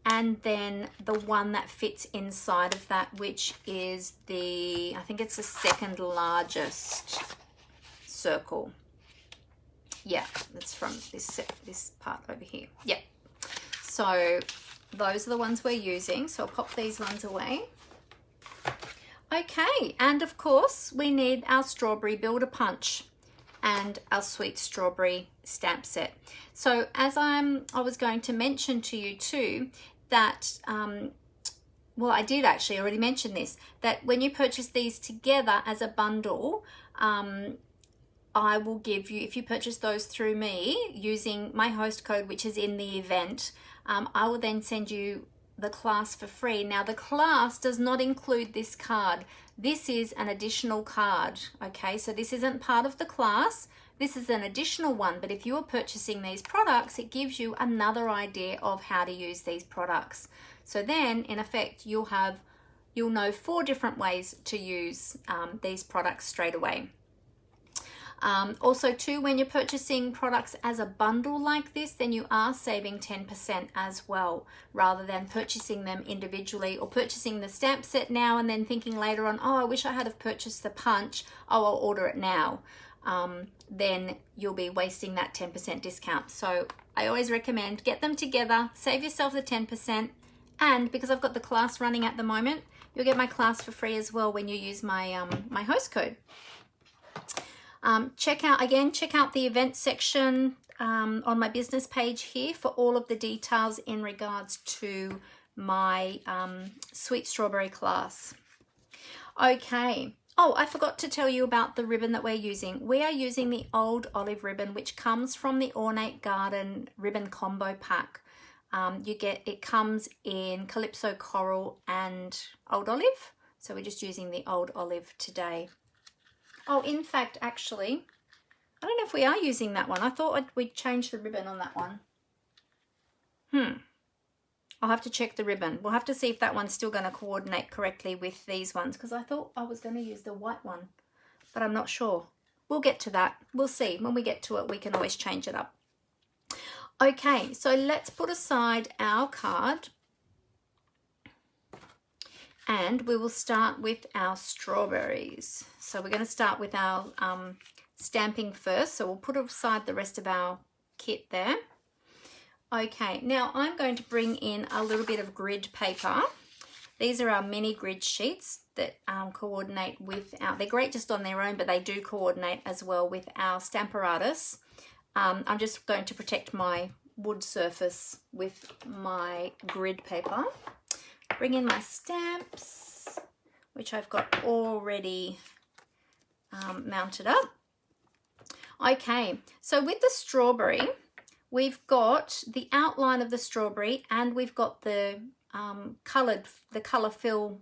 and then the one that fits inside of that, which is the, I think it's the second largest circle. Yeah, that's from this part over here. Yeah, so those are the ones we're using. So I'll pop these ones away. Okay, and of course we need our strawberry builder punch and our sweet strawberry stamp set. So as I was going to mention to you too, that, well, I did actually already mention this, that when you purchase these together as a bundle, I will give you, if you purchase those through me using my host code, which is in the event, I will then send you the class for free. Now the class does not include this card. This is an additional card, okay? So this isn't part of the class. This is an additional one, but if you are purchasing these products, it gives you another idea of how to use these products. So then, in effect, you'll know 4 different ways to use these products straight away. Also too, when you're purchasing products as a bundle like this, then you are saving 10% as well, rather than purchasing them individually or purchasing the stamp set now and then thinking later on, oh, I wish I had have purchased the punch, oh, I'll order it now. Then you'll be wasting that 10% discount. So I always recommend get them together, save yourself the 10%, and because I've got the class running at the moment, you'll get my class for free as well when you use my my host code. Check out the event section on my business page here for all of the details in regards to my sweet strawberry class. Okay. Oh, I forgot to tell you about the ribbon that we're using. We are using the Old Olive ribbon, which comes from the Ornate Garden ribbon combo pack. It comes in Calypso Coral and Old Olive. So we're just using the Old Olive today. Oh, in fact, actually, I don't know if we are using that one. I thought we'd change the ribbon on that one. I'll have to check the ribbon. We'll have to see if that one's still going to coordinate correctly with these ones, because I thought I was going to use the white one, but I'm not sure. We'll get to that. We'll see. When we get to it, we can always change it up. Okay, so let's put aside our card and we will start with our strawberries. So we're going to start with our stamping first. So we'll put aside the rest of our kit there. Okay, now I'm going to bring in a little bit of grid paper. These are our mini grid sheets that coordinate with our, they're great just on their own, but they do coordinate as well with our Stamparatus. I'm just going to protect my wood surface with my grid paper. Bring in my stamps, which I've got already mounted up. Okay, so with the strawberry, we've got the outline of the strawberry and we've got the colour fill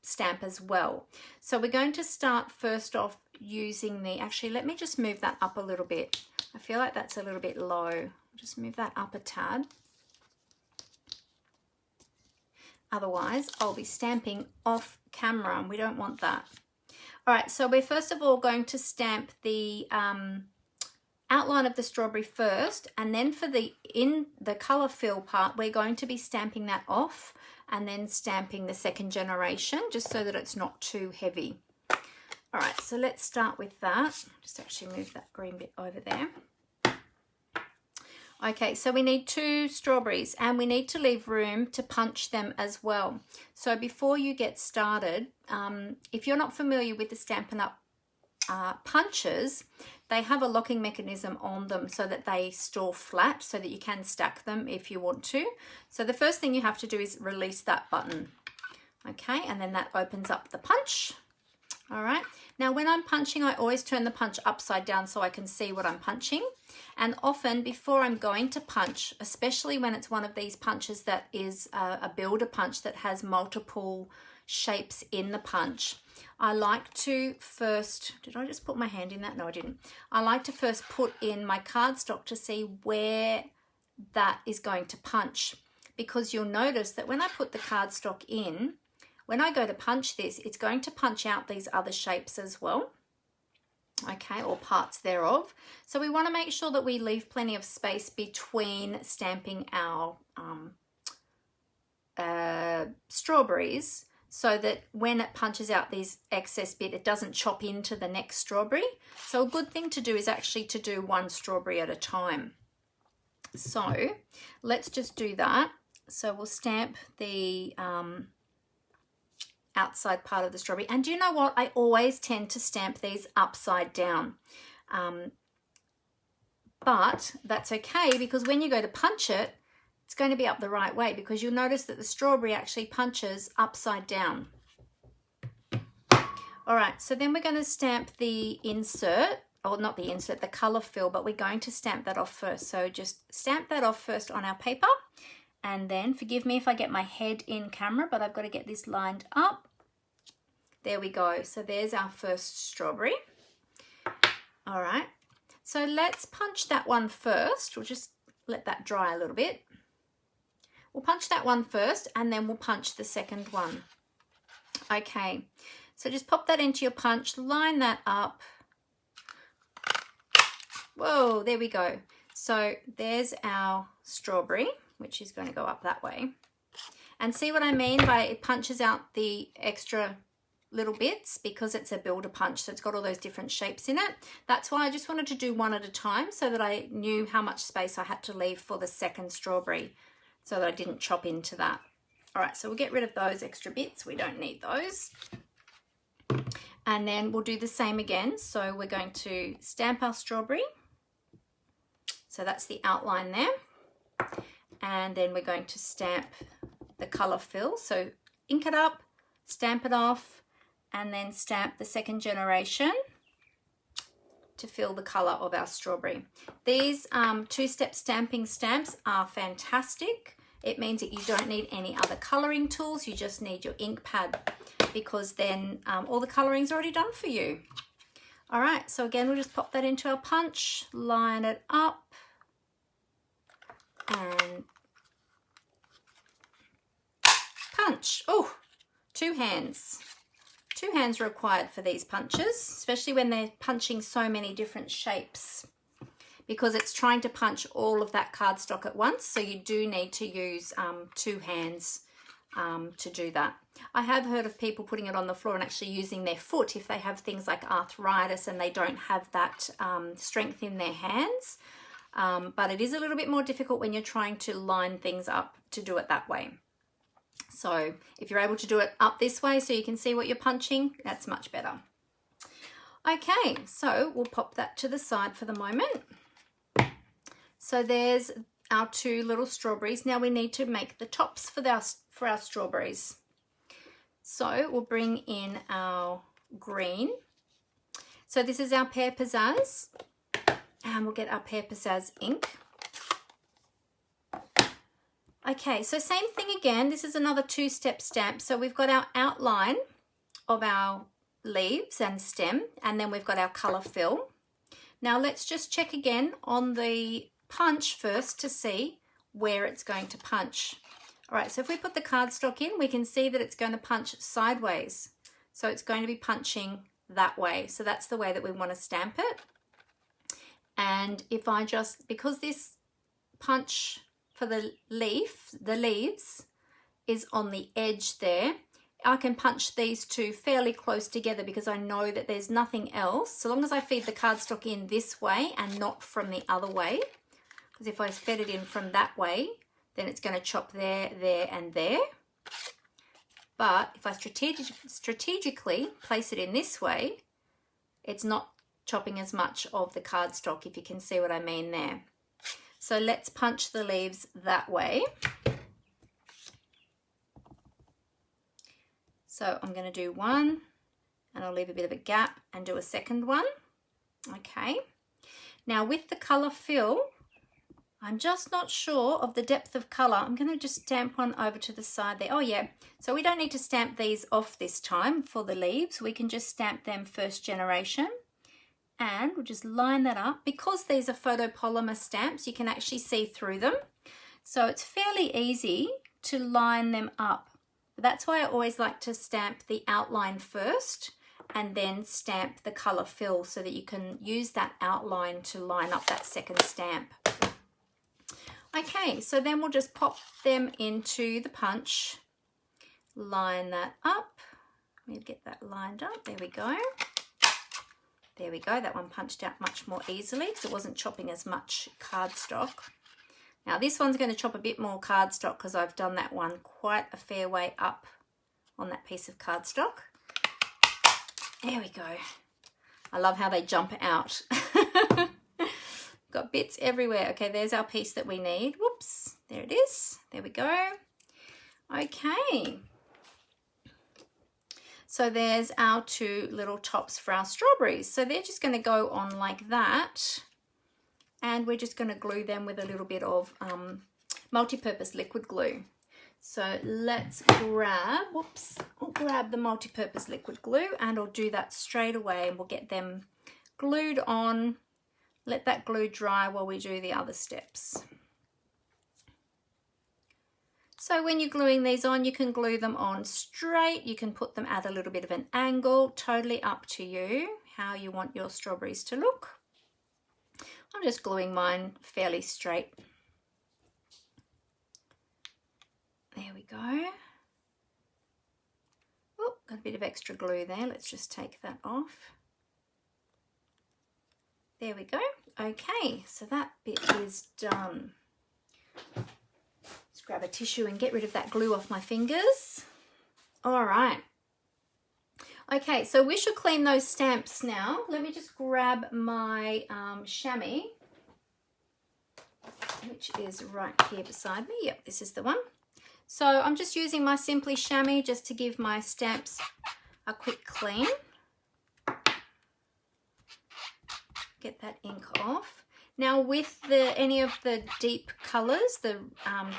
stamp as well. So we're going to start first off using the, actually let me just move that up a little bit. I feel like that's a little bit low. Just move that up a tad. Otherwise, I'll be stamping off camera and we don't want that. All right, so we're first of all going to stamp the outline of the strawberry first, and then for the colour fill part, we're going to be stamping that off and then stamping the second generation, just so that it's not too heavy. All right, so let's start with that. Just actually move that green bit over there. Okay, so we need 2 strawberries and we need to leave room to punch them as well. So before you get started, if you're not familiar with the Stampin' Up! Punches, they have a locking mechanism on them so that they store flat so that you can stack them if you want to. So the first thing you have to do is release that button. Okay, and then that opens up the punch. All right, now when I'm punching, I always turn the punch upside down so I can see what I'm punching. And often before I'm going to punch, especially when it's one of these punches that is a builder punch that has multiple shapes in the punch, I like to first, did I just put my hand in that? No, I didn't. I like to first put in my cardstock to see where that is going to punch, because you'll notice that when I put the cardstock in, when I go to punch this, it's going to punch out these other shapes as well, okay, or parts thereof. So we want to make sure that we leave plenty of space between stamping our strawberries, so that when it punches out these excess bit, it doesn't chop into the next strawberry. So a good thing to do is actually to do 1 strawberry at a time. So let's just do that. So we'll stamp the outside part of the strawberry. And do you know what? I always tend to stamp these upside down. But that's okay, because when you go to punch it, it's going to be up the right way, because you'll notice that the strawberry actually punches upside down. All right, so then we're going to stamp the insert, or not the insert, the colour fill, but we're going to stamp that off first. So just stamp that off first on our paper, and then, forgive me if I get my head in camera, but I've got to get this lined up. There we go. So there's our first strawberry. All right, so let's punch that one first. We'll just let that dry a little bit. We'll punch that one first and then we'll punch the second one. Okay, so just pop that into your punch, line that up. Whoa, there we go. So there's our strawberry, which is going to go up that way. And see what I mean by it punches out the extra little bits, because it's a builder punch, so it's got all those different shapes in it. That's why I just wanted to do 1 at a time, so that I knew how much space I had to leave for the second strawberry, so that I didn't chop into that. All right, so we'll get rid of those extra bits. We don't need those. And then we'll do the same again. So we're going to stamp our strawberry. So that's the outline there. And then we're going to stamp the colour fill. So ink it up, stamp it off, and then stamp the second generation to fill the colour of our strawberry. These 2-step stamping stamps are fantastic. It means that you don't need any other colouring tools. You just need your ink pad, because then all the colouring's already done for you. All right, so again, we'll just pop that into our punch, line it up, and punch. Oh, 2 hands. 2 hands are required for these punches, especially when they're punching so many different shapes, because it's trying to punch all of that cardstock at once. So you do need to use 2 hands to do that. I have heard of people putting it on the floor and actually using their foot if they have things like arthritis and they don't have that strength in their hands. But it is a little bit more difficult when you're trying to line things up to do it that way. So if you're able to do it up this way so you can see what you're punching, that's much better. Okay, so we'll pop that to the side for the moment. So there's our 2 little strawberries. Now we need to make the tops for our strawberries. So we'll bring in our green. So this is our Pear Pizzazz, and we'll get our Pear Pizzazz ink. Okay, so same thing again. This is another 2-step stamp. So we've got our outline of our leaves and stem, and then we've got our colour fill. Now let's just check again on the punch first to see where it's going to punch. All right, so if we put the cardstock in, we can see that it's going to punch sideways. So it's going to be punching that way. So that's the way that we want to stamp it. And if I just, because this punch for the leaves is on the edge there, I can punch these 2 fairly close together because I know that there's nothing else. So long as I feed the cardstock in this way and not from the other way, because if I fed it in from that way, then it's going to chop there, there, and there. But if I strategically place it in this way, it's not chopping as much of the cardstock, if you can see what I mean there. So let's punch the leaves that way. So I'm going to do 1, and I'll leave a bit of a gap and do a second one. Okay. Now with the colour fill, I'm just not sure of the depth of colour. I'm going to just stamp one over to the side there. Oh yeah, so we don't need to stamp these off this time for the leaves. We can just stamp them first generation, and we'll just line that up. Because these are photopolymer stamps, you can actually see through them. So it's fairly easy to line them up. But that's why I always like to stamp the outline first and then stamp the colour fill so that you can use that outline to line up that second stamp. Okay, so then we'll just pop them into the punch, line that up. We'll get that lined up. There we go. There we go. That one punched out much more easily because it wasn't chopping as much cardstock. Now this one's going to chop a bit more cardstock because I've done that one quite a fair way up on that piece of cardstock. There we go. I love how they jump out. Got bits everywhere. Okay, there's our piece that we need. Whoops, there it is. There we go. Okay. So there's our 2 little tops for our strawberries. So they're just going to go on like that. And we're just going to glue them with a little bit of multi-purpose liquid glue. So let's grab, whoops, I'll grab the multi-purpose liquid glue and I'll do that straight away, and we'll get them glued on. Let that glue dry while we do the other steps. So when you're gluing these on, you can glue them on straight. You can put them at a little bit of an angle, totally up to you how you want your strawberries to look. I'm just gluing mine fairly straight. There we go. Oh, got a bit of extra glue there. Let's just take that off. There we go. Okay, so that bit is done. Let's grab a tissue and get rid of that glue off my fingers. All right. Okay, so we should clean those stamps now. Let me just grab my chamois, which is right here beside me. Yep, this is the one. So I'm just using my Simply chamois just to give my stamps a quick clean. Get that ink off. Now with any of the deep colours, the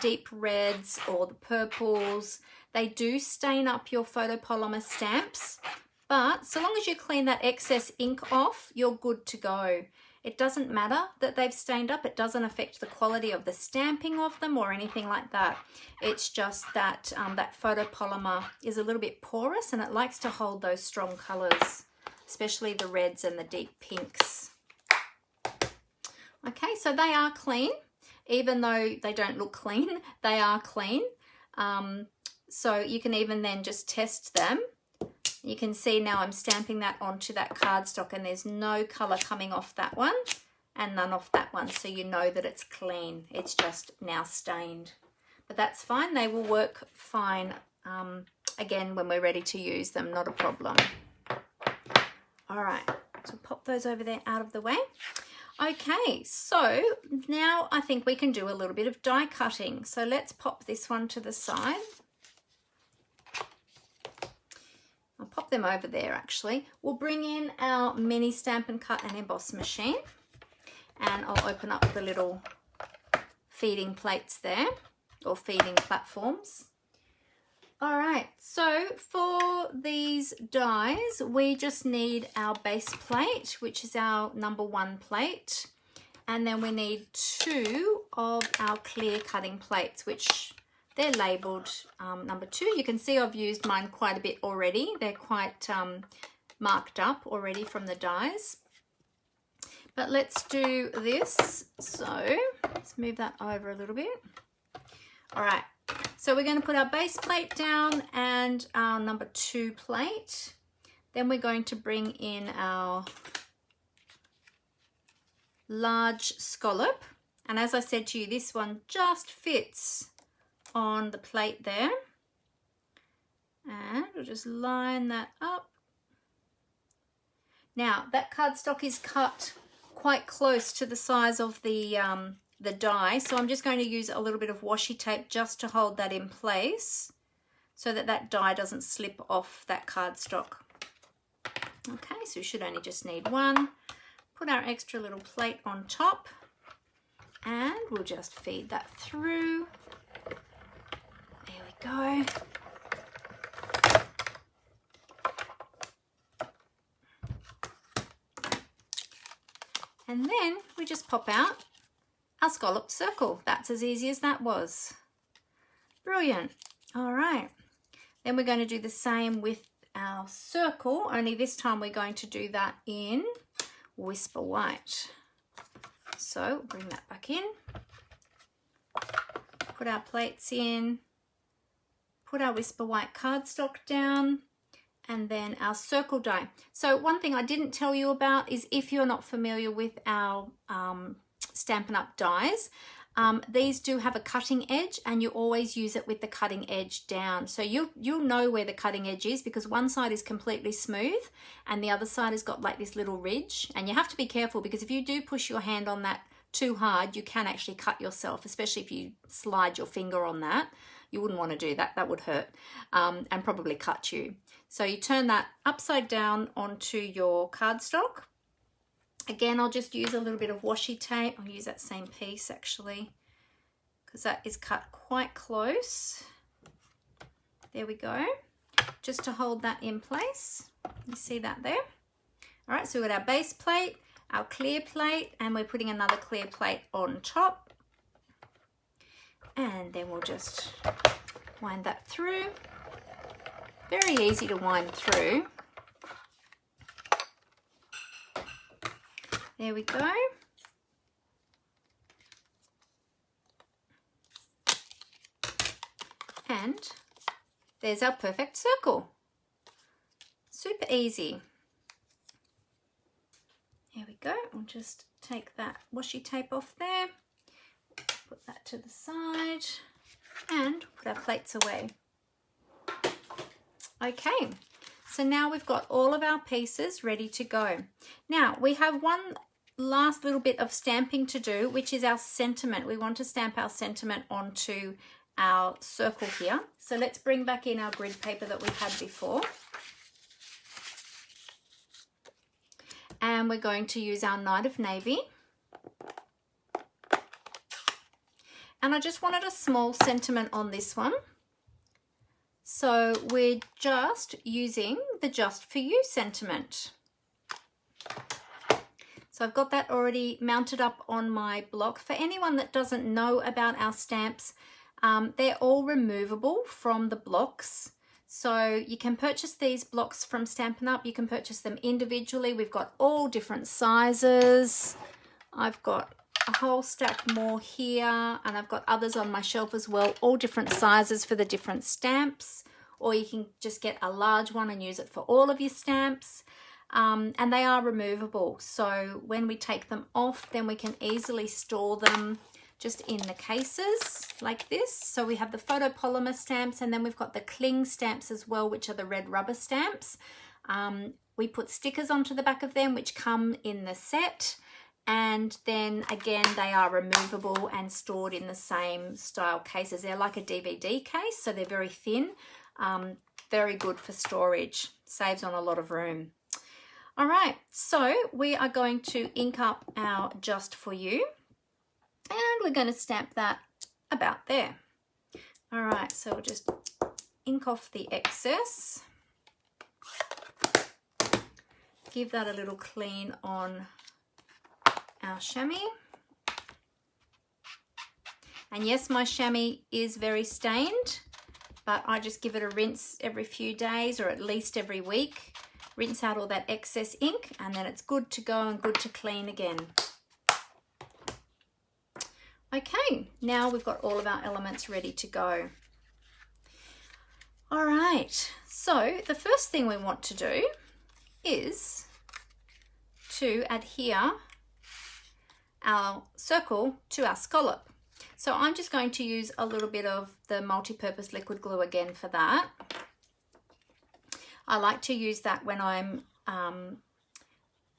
deep reds or the purples, they do stain up your photopolymer stamps, but so long as you clean that excess ink off, you're good to go. It doesn't matter that they've stained up. It doesn't affect the quality of the stamping of them or anything like that. It's just that that photopolymer is a little bit porous and it likes to hold those strong colors, especially the reds and the deep pinks. Okay, so they are clean. Even though they don't look clean, they are clean. So you can even then just test them. You can see now I'm stamping that onto that cardstock and there's no colour coming off that one and none off that one. So you know that it's clean. It's just now stained. But that's fine. They will work fine again when we're ready to use them. Not a problem. All right. So pop those over there out of the way. Okay, so now I think we can do a little bit of die cutting. So let's pop this one to the side. I'll pop them over there actually. We'll bring in our mini Stampin' Cut and Emboss machine and I'll open up the little feeding plates there, or feeding platforms. All right, so for these dies, we just need our base plate, which is our #1 plate. And then we need 2 of our clear cutting plates, which they're labeled #2. You can see I've used mine quite a bit already. They're quite marked up already from the dies. But let's do this. So let's move that over a little bit. All right. So we're going to put our base plate down and our #2 plate. Then we're going to bring in our large scallop. And as I said to you, this one just fits on the plate there. And we'll just line that up. Now that cardstock is cut quite close to the size of the die, so I'm just going to use a little bit of washi tape just to hold that in place so that that die doesn't slip off that cardstock. Okay, so we should only just need one. Put our extra little plate on top and we'll just feed that through. There we go. And then we just pop out our scallop circle. That's as easy as that was. Brilliant. All right. Then we're going to do the same with our circle, only this time we're going to do that in Whisper White. So bring that back in. Put our plates in. Put our Whisper White cardstock down. And then our circle die. So one thing I didn't tell you about is if you're not familiar with our Stampin' Up! Dies, these do have a cutting edge and you always use it with the cutting edge down. So you'll know where the cutting edge is because one side is completely smooth and the other side has got like this little ridge. And you have to be careful because if you do push your hand on that too hard, you can actually cut yourself, especially if you slide your finger on that. You wouldn't want to do that, that would hurt and probably cut you. So you turn that upside down onto your cardstock. Again, I'll just use a little bit of washi tape. I'll use that same piece actually, because that is cut quite close. There we go. Just to hold that in place. You see that there? All right, so we've got our base plate, our clear plate, and we're putting another clear plate on top. And then we'll just wind that through. Very easy to wind through. There we go. And there's our perfect circle. Super easy. There we go. We'll just take that washi tape off there. Put that to the side and put our plates away. Okay, so now we've got all of our pieces ready to go. Now we have one last little bit of stamping to do, which is our sentiment. We want to stamp our sentiment onto our circle here. So let's bring back in our grid paper that we had before. And we're going to use our Night of Navy. And I just wanted a small sentiment on this one. So we're just using the Just For You sentiment. So I've got that already mounted up on my block. For anyone that doesn't know about our stamps, they're all removable from the blocks. So you can purchase these blocks from Stampin' Up. You can purchase them individually. We've got all different sizes. I've got a whole stack more here, and I've got others on my shelf as well, all different sizes for the different stamps. Or you can just get a large one and use it for all of your stamps. And they are removable. So when we take them off, then we can easily store them just in the cases like this. So we have the photopolymer stamps, and then we've got the cling stamps as well, which are the red rubber stamps. We put stickers onto the back of them, which come in the set. And then again, they are removable and stored in the same style cases. They're like a DVD case, so they're very thin. Very good for storage, saves on a lot of room. All right, so we are going to ink up our Just For You, and we're going to stamp that about there. All right, so we'll just ink off the excess, give that a little clean on our chamois. And yes, my chamois is very stained, but I just give it a rinse every few days, or at least every week. Rinse out all that excess ink, and then it's good to go and good to clean again. Okay, now we've got all of our elements ready to go. All right, so the first thing we want to do is to adhere our circle to our scallop. So I'm just going to use a little bit of the multi-purpose liquid glue again for that. I like to use that when I'm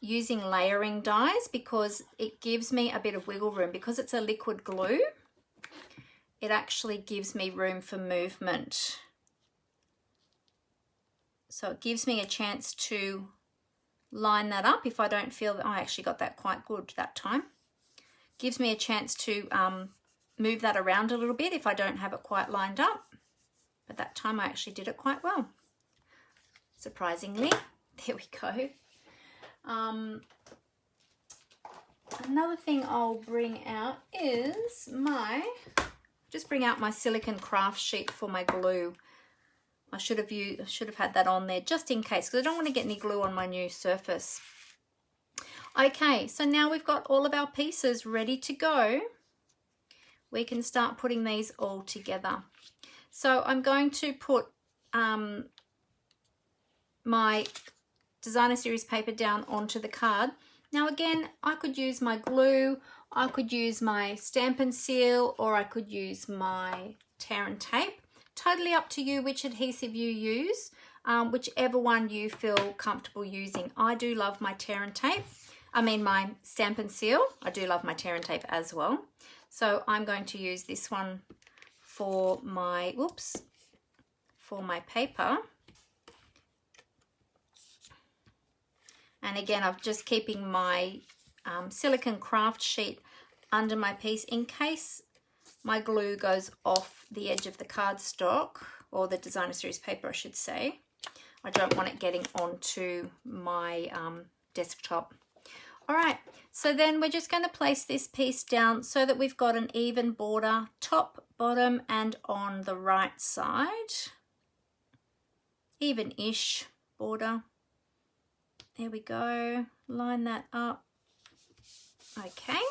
using layering dies, because it gives me a bit of wiggle room. Because it's a liquid glue, it actually gives me room for movement. So it gives me a chance to line that up if I don't feel that I actually got that quite good that time. Gives me a chance to move that around a little bit if I don't have it quite lined up. But that time I actually did it quite well, surprisingly. There we go. Another thing I'll bring out is just bring out my silicone craft sheet for my glue. I should have had that on there just in case, because I don't want to get any glue on my new surface. Okay, so now we've got all of our pieces ready to go. We can start putting these all together. So I'm going to put my designer series paper down onto the card. Now again, I could use my glue, I could use my Stampin' Seal, or I could use my tear and tape. Totally up to you which adhesive you use, whichever one you feel comfortable using. I do love my tear and tape. My Stampin' Seal. I do love my tear and tape as well. So I'm going to use this one for my, for my paper. And again, I'm just keeping my silicone craft sheet under my piece in case my glue goes off the edge of the cardstock, or the designer series paper I should say. I don't want it getting onto my desktop. All right, so then we're just going to place this piece down so that we've got an even border, top, bottom, and on the right side. Even-ish border. There we go. Line that up. Okay.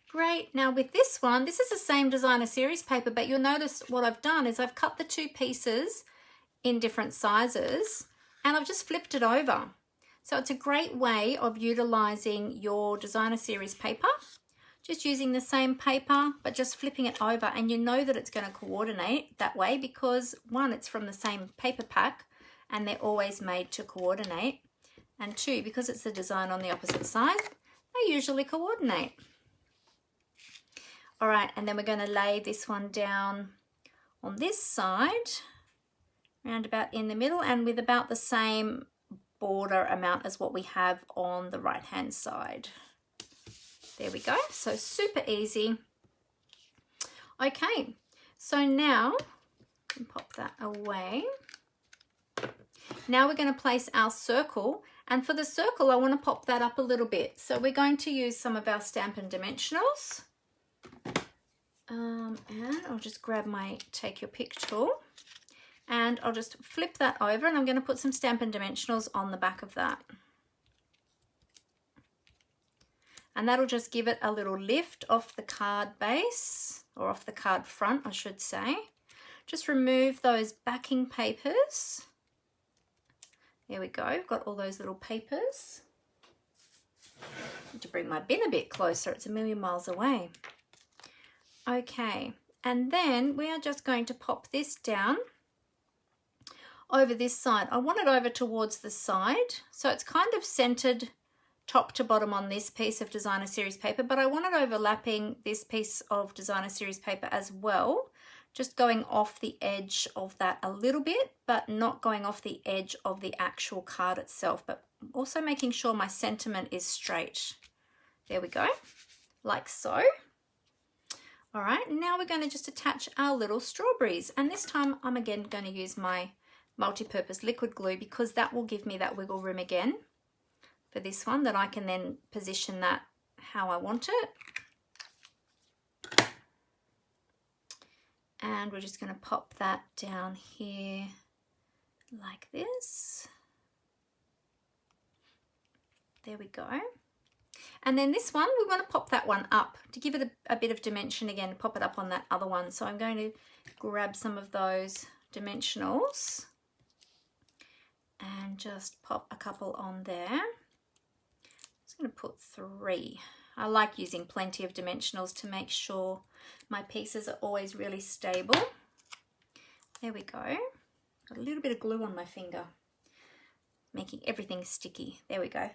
Great. Now with this one, this is the same designer series paper, but you'll notice what I've done is I've cut the two pieces in different sizes, and I've just flipped it over. So it's a great way of utilizing your designer series paper, just using the same paper, but just flipping it over, and you know that it's going to coordinate that way because one, it's from the same paper pack and they're always made to coordinate. And two, because it's the design on the opposite side, they usually coordinate. All right, and then we're going to lay this one down on this side, round about in the middle, and with about the same border amount as what we have on the right hand side. There we go. So super easy. Okay, so now pop that away. Now we're going to place our circle, And for the circle, I want to pop that up a little bit. So we're going to use some of our Stampin' Dimensionals. And I'll just grab my Take Your Pick tool. And I'll just flip that over, and I'm going to put some Stampin' Dimensionals on the back of that. And that'll just give it a little lift off the card base, or off the card front, I should say. Just remove those backing papers. There we go, got all those little papers. Need to bring my bin a bit closer, it's a million miles away. Okay, and then we are just going to pop this down over this side. I want it over towards the side, so it's kind of centered top to bottom on this piece of Designer Series paper, but I want it overlapping this piece of Designer Series paper as well, just going off the edge of that a little bit, but not going off the edge of the actual card itself, but also making sure my sentiment is straight. There we go, like so. All right, now we're going to just attach our little strawberries, and this time I'm again going to use my multi-purpose liquid glue, because that will give me that wiggle room again for this one, that I can then position that how I want it. And we're just going to pop that down here like this. There we go. And then this one, we want to pop that one up to give it a bit of dimension again, pop it up on that other one. So I'm going to grab some of those dimensionals and just pop a couple on there. I'm just going to put 3. I like using plenty of dimensionals to make sure my pieces are always really stable. There we go. Got a little bit of glue on my finger, making everything sticky. There we go.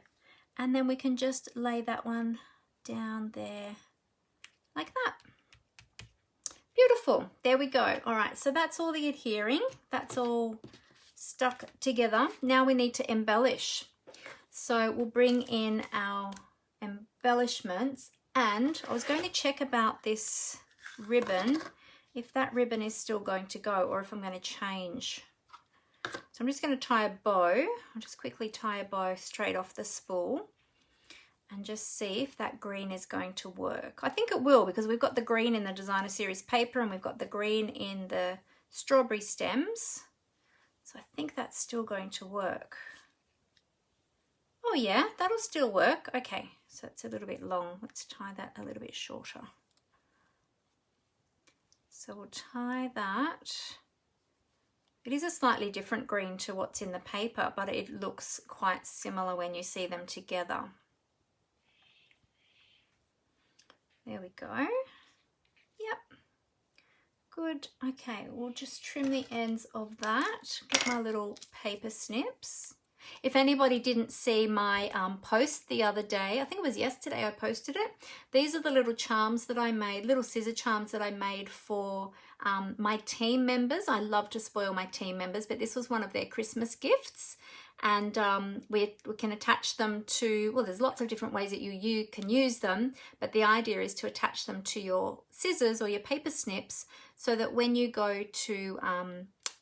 And then we can just lay that one down there like that. Beautiful. There we go. All right, so that's all the adhering. That's all stuck together. Now we need to embellish. So we'll bring in our embellishments, and I was going to check about this ribbon, if that ribbon is still going to go or if I'm going to change. So I'm just going to tie a bow. I'll just quickly tie a bow straight off the spool and just see if that green is going to work. I think it will, because we've got the green in the Designer Series paper and we've got the green in the strawberry stems. So I think that's still going to work. Oh yeah, that'll still work. Okay, so it's a little bit long. Let's tie that a little bit shorter. So we'll tie that. It is a slightly different green to what's in the paper, but it looks quite similar when you see them together. There we go. Yep. Good. Okay, we'll just trim the ends of that. Get my little paper snips. If anybody didn't see my post the other day, I think it was yesterday I posted it. These are the little charms that I made, little scissor charms that I made for my team members. I love to spoil my team members, but this was one of their Christmas gifts. And we can attach them to, well, there's lots of different ways that you can use them, but the idea is to attach them to your scissors or your paper snips, so that when you go to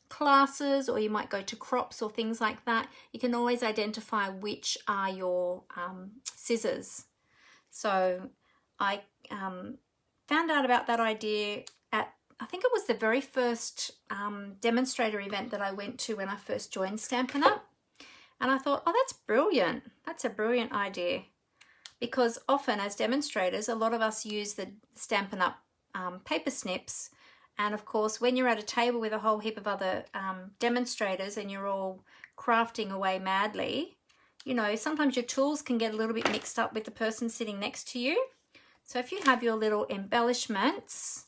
classes, or you might go to crops or things like that, you can always identify which are your scissors. So I found out about that idea at, I think it was the very first demonstrator event that I went to when I first joined Stampin' Up. And I thought, oh, that's brilliant. That's a brilliant idea. Because often as demonstrators, a lot of us use the Stampin' Up paper snips. And of course, when you're at a table with a whole heap of other demonstrators and you're all crafting away madly, you know, sometimes your tools can get a little bit mixed up with the person sitting next to you. So if you have your little embellishments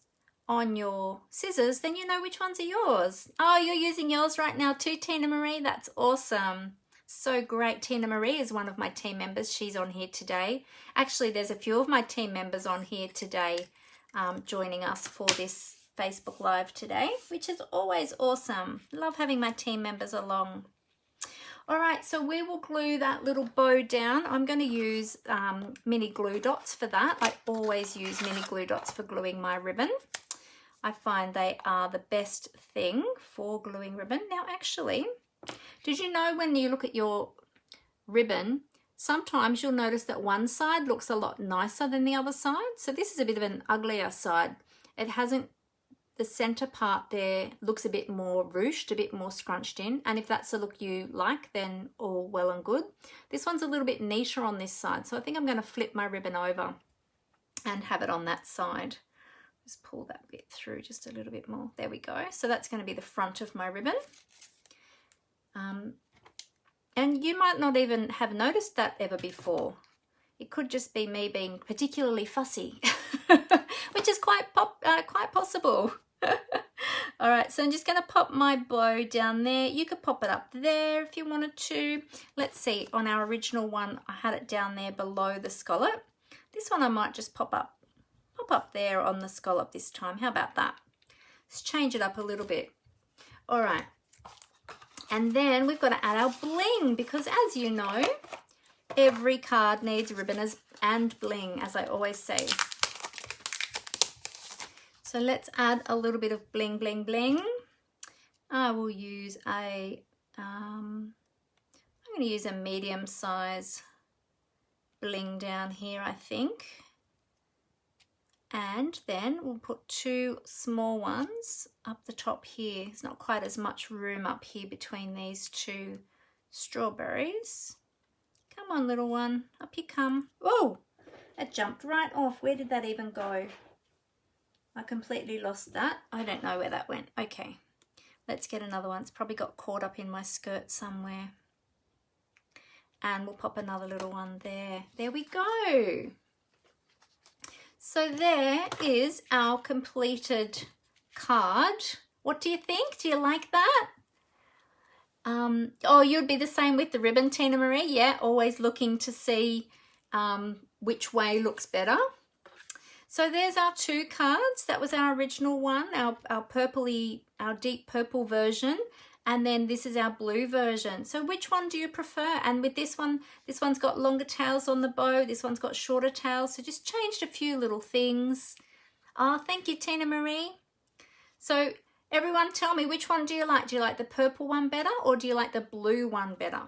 on your scissors, then you know which ones are yours. Oh, you're using yours right now too, Tina Marie? That's awesome. So great. Tina Marie is one of my team members. She's on here today. Actually, there's a few of my team members on here today joining us for this Facebook Live today, which is always awesome. Love having my team members along. All right, so we will glue that little bow down. I'm going to use mini glue dots for that. I always use mini glue dots for gluing my ribbon. I find they are the best thing for gluing ribbon. Now, actually, did you know when you look at your ribbon, sometimes you'll notice that one side looks a lot nicer than the other side. So this is a bit of an uglier side. It hasn't, the center part there looks a bit more ruched, a bit more scrunched in. And if that's the look you like, then all well and good. This one's a little bit neater on this side. So I think I'm going to flip my ribbon over and have it on that side. Just pull that bit through just a little bit more. There we go. So that's going to be the front of my ribbon. And you might not even have noticed that ever before. It could just be me being particularly fussy, which is quite possible. All right, so I'm just going to pop my bow down there. You could pop it up there if you wanted to. Let's see, on our original one, I had it down there below the scallop. This one I might just pop up there on the scallop this time. How about that? Let's change it up a little bit. All right. And then we've got to add our bling, because as you know, every card needs ribboners and bling, as I always say. So let's add a little bit of bling, bling, bling. I will use I'm going to use a medium size bling down here, I think. And then we'll put 2 small ones up the top here. There's not quite as much room up here between these 2 strawberries. Come on, little one, up you come. Oh, it jumped right off. Where did that even go? I completely lost that. I don't know where that went. Okay, let's get another one. It's probably got caught up in my skirt somewhere. And we'll pop another little one there. There we go. So there is our completed card. What do you think? Do you like that? Oh, you'd be the same with the ribbon, Tina Marie. Yeah, always looking to see which way looks better. So there's our 2 cards. That was our original one, our purpley, our deep purple version. And then this is our blue version. So which one do you prefer? And with this one's got longer tails on the bow. This one's got shorter tails. So just changed a few little things. Oh, thank you, Tina Marie. So everyone tell me, which one do you like? Do you like the purple one better, or do you like the blue one better?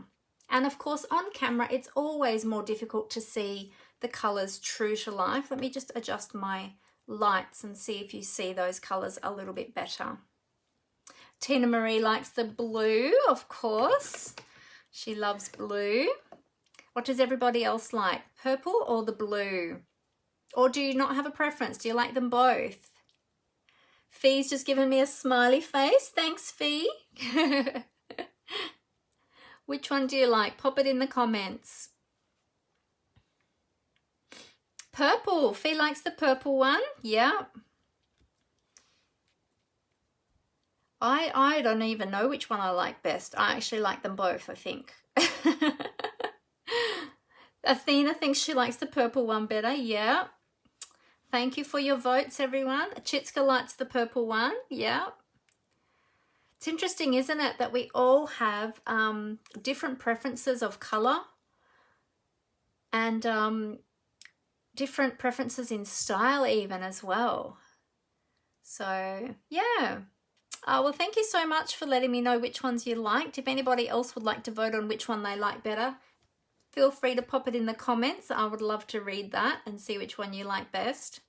And of course, on camera, it's always more difficult to see the colors true to life. Let me just adjust my lights and see if you see those colors a little bit better. Tina Marie likes the blue, of course. She loves blue. What does everybody else like? Purple or the blue? Or do you not have a preference? Do you like them both? Fee's just given me a smiley face. Thanks, Fee. Which one do you like? Pop it in the comments. Purple. Fee likes the purple one. Yeah. I don't even know which one I like best. I actually like them both, I think. Athena thinks she likes the purple one better. Yeah. Thank you for your votes, everyone. Chitska likes the purple one. Yeah. It's interesting, isn't it, that we all have different preferences of colour and different preferences in style even as well. So, yeah. Well, thank you so much for letting me know which ones you liked. If anybody else would like to vote on which one they like better, feel free to pop it in the comments. I would love to read that and see which one you like best.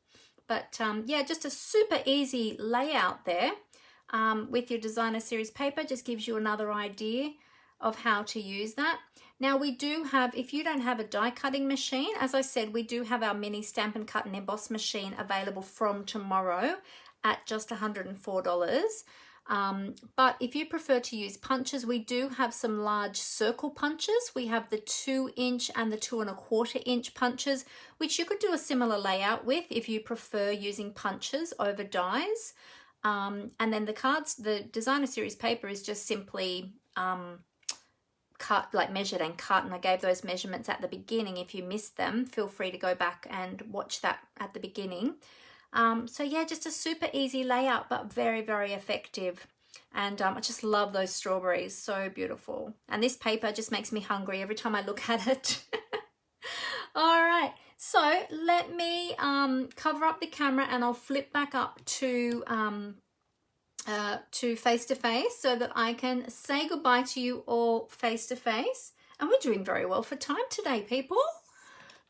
But yeah, just a super easy layout there with your designer series paper. Just gives you another idea of how to use that. Now we do have, if you don't have a die cutting machine, as I said, we do have our mini Stamp and Cut and Emboss machine available from tomorrow at just $104. But if you prefer to use punches, we do have some large circle punches. We have the 2-inch and the 2 1/4 inch punches, which you could do a similar layout with if you prefer using punches over dies. And then the cards, the designer series paper is just simply cut, like measured and cut, and I gave those measurements at the beginning. If you missed them, feel free to go back and watch that at the beginning. So yeah, just a super easy layout, but very, very effective. And I just love those strawberries, so beautiful. And this paper just makes me hungry every time I look at it. All right, so let me cover up the camera and I'll flip back up to face to face so that I can say goodbye to you all face to face. And we're doing very well for time today, people.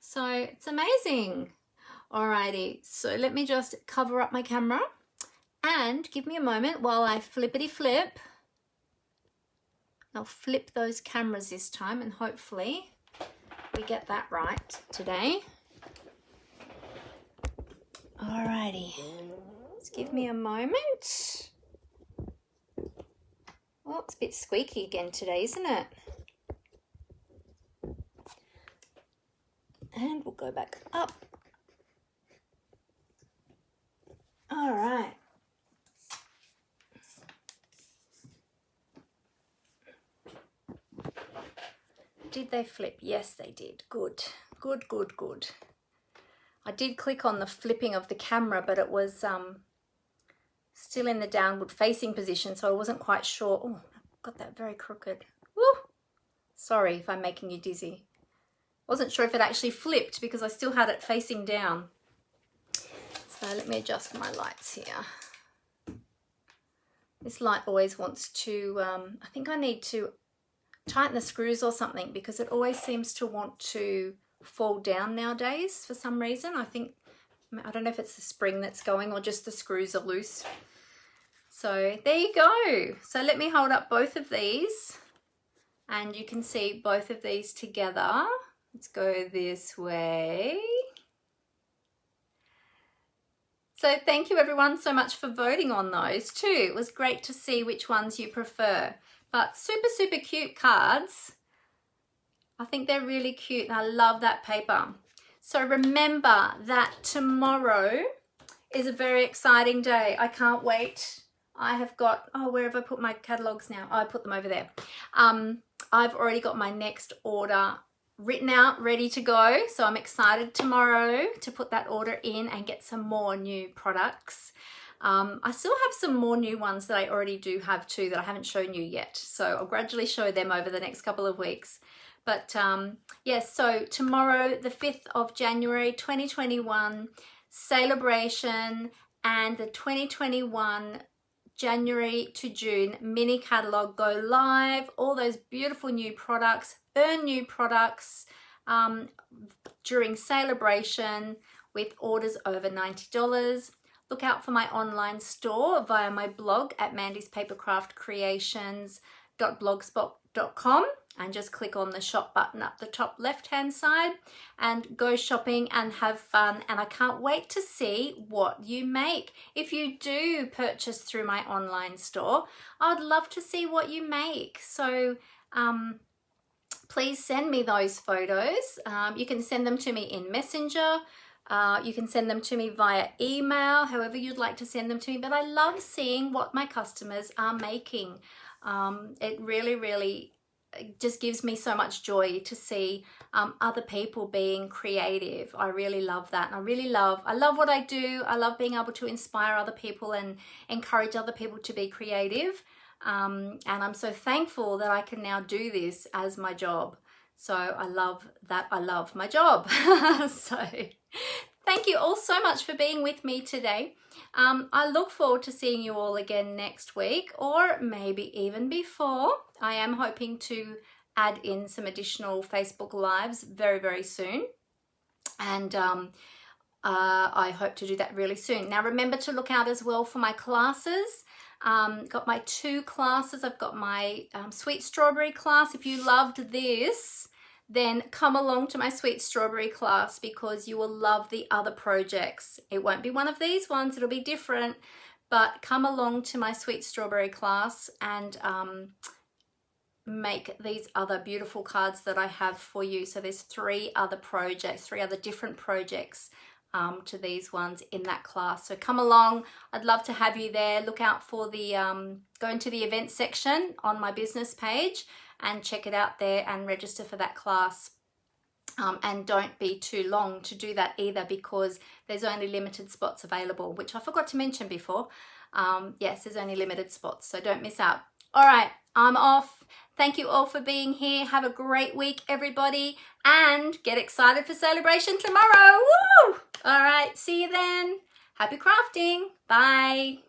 So it's amazing. Alrighty, so let me just cover up my camera and give me a moment while I flippity flip. I'll flip those cameras this time and hopefully we get that right today. Alrighty, just give me a moment. Oh, it's a bit squeaky again today, isn't it? And we'll go back up. All right. Did they flip? Yes, they did. Good, good, good, good. I did click on the flipping of the camera, but it was still in the downward facing position, so I wasn't quite sure. Oh, I've got that very crooked. Woo! Sorry if I'm making you dizzy. Wasn't sure if it actually flipped because I still had it facing down. So let me adjust my lights here. This light always wants to, I think I need to tighten the screws or something because it always seems to want to fall down nowadays for some reason. I don't know if it's the spring that's going or just the screws are loose. So there you go. So let me hold up both of these and you can see both of these together. Let's go this way. So thank you everyone so much for voting on those too. It was great to see which ones you prefer. But super, super cute cards. I think they're really cute and I love that paper. So remember that tomorrow is a very exciting day. I can't wait. I have got, oh, where have I put my catalogues now? Oh, I put them over there. I've already got my next order written out, ready to go. So I'm excited tomorrow to put that order in and get some more new products. I still have some more new ones that I already do have too that I haven't shown you yet. So I'll gradually show them over the next couple of weeks. But yes, so tomorrow, the 5th of January, 2021, Sale-A-Bration and the 2021 January to June mini catalogue go live. All those beautiful new products, earn new products during Sale-A-Bration with orders over $90. Look out for my online store via my blog at mandyspapercraftcreations.blogspot.com and just click on the shop button up the top left hand side and go shopping and have fun. And I can't wait to see what you make. If you do purchase through my online store, I'd love to see what you make. So please send me those photos. You can send them to me in Messenger. You can send them to me via email, however you'd like to send them to me. But I love seeing what my customers are making. It really, really just gives me so much joy to see other people being creative. I really love that. And I love what I do. I love being able to inspire other people and encourage other people to be creative. And I'm so thankful that I can now do this as my job. So I love that. I love my job. So thank you all so much for being with me today. I look forward to seeing you all again next week or maybe even before. I am hoping to add in some additional Facebook Lives very, very soon. And I hope to do that really soon. Now remember to look out as well for my classes. Got my 2 classes. I've got my Sweet Strawberry class. If you loved this, then come along to my Sweet Strawberry class because you will love the other projects. It won't be one of these ones, it'll be different, but come along to my Sweet Strawberry class and make these other beautiful cards that I have for you. So there's 3 other projects, 3 other different projects to these ones in that class. So come along, I'd love to have you there. Look out for the, go into the events section on my business page and check it out there and register for that class. And don't be too long to do that either because there's only limited spots available, which I forgot to mention before. Yes, there's only limited spots, so don't miss out. All right, I'm off. Thank you all for being here. Have a great week, everybody, and get excited for Sale-A-Bration tomorrow. Woo! All right, see you then. Happy crafting. Bye.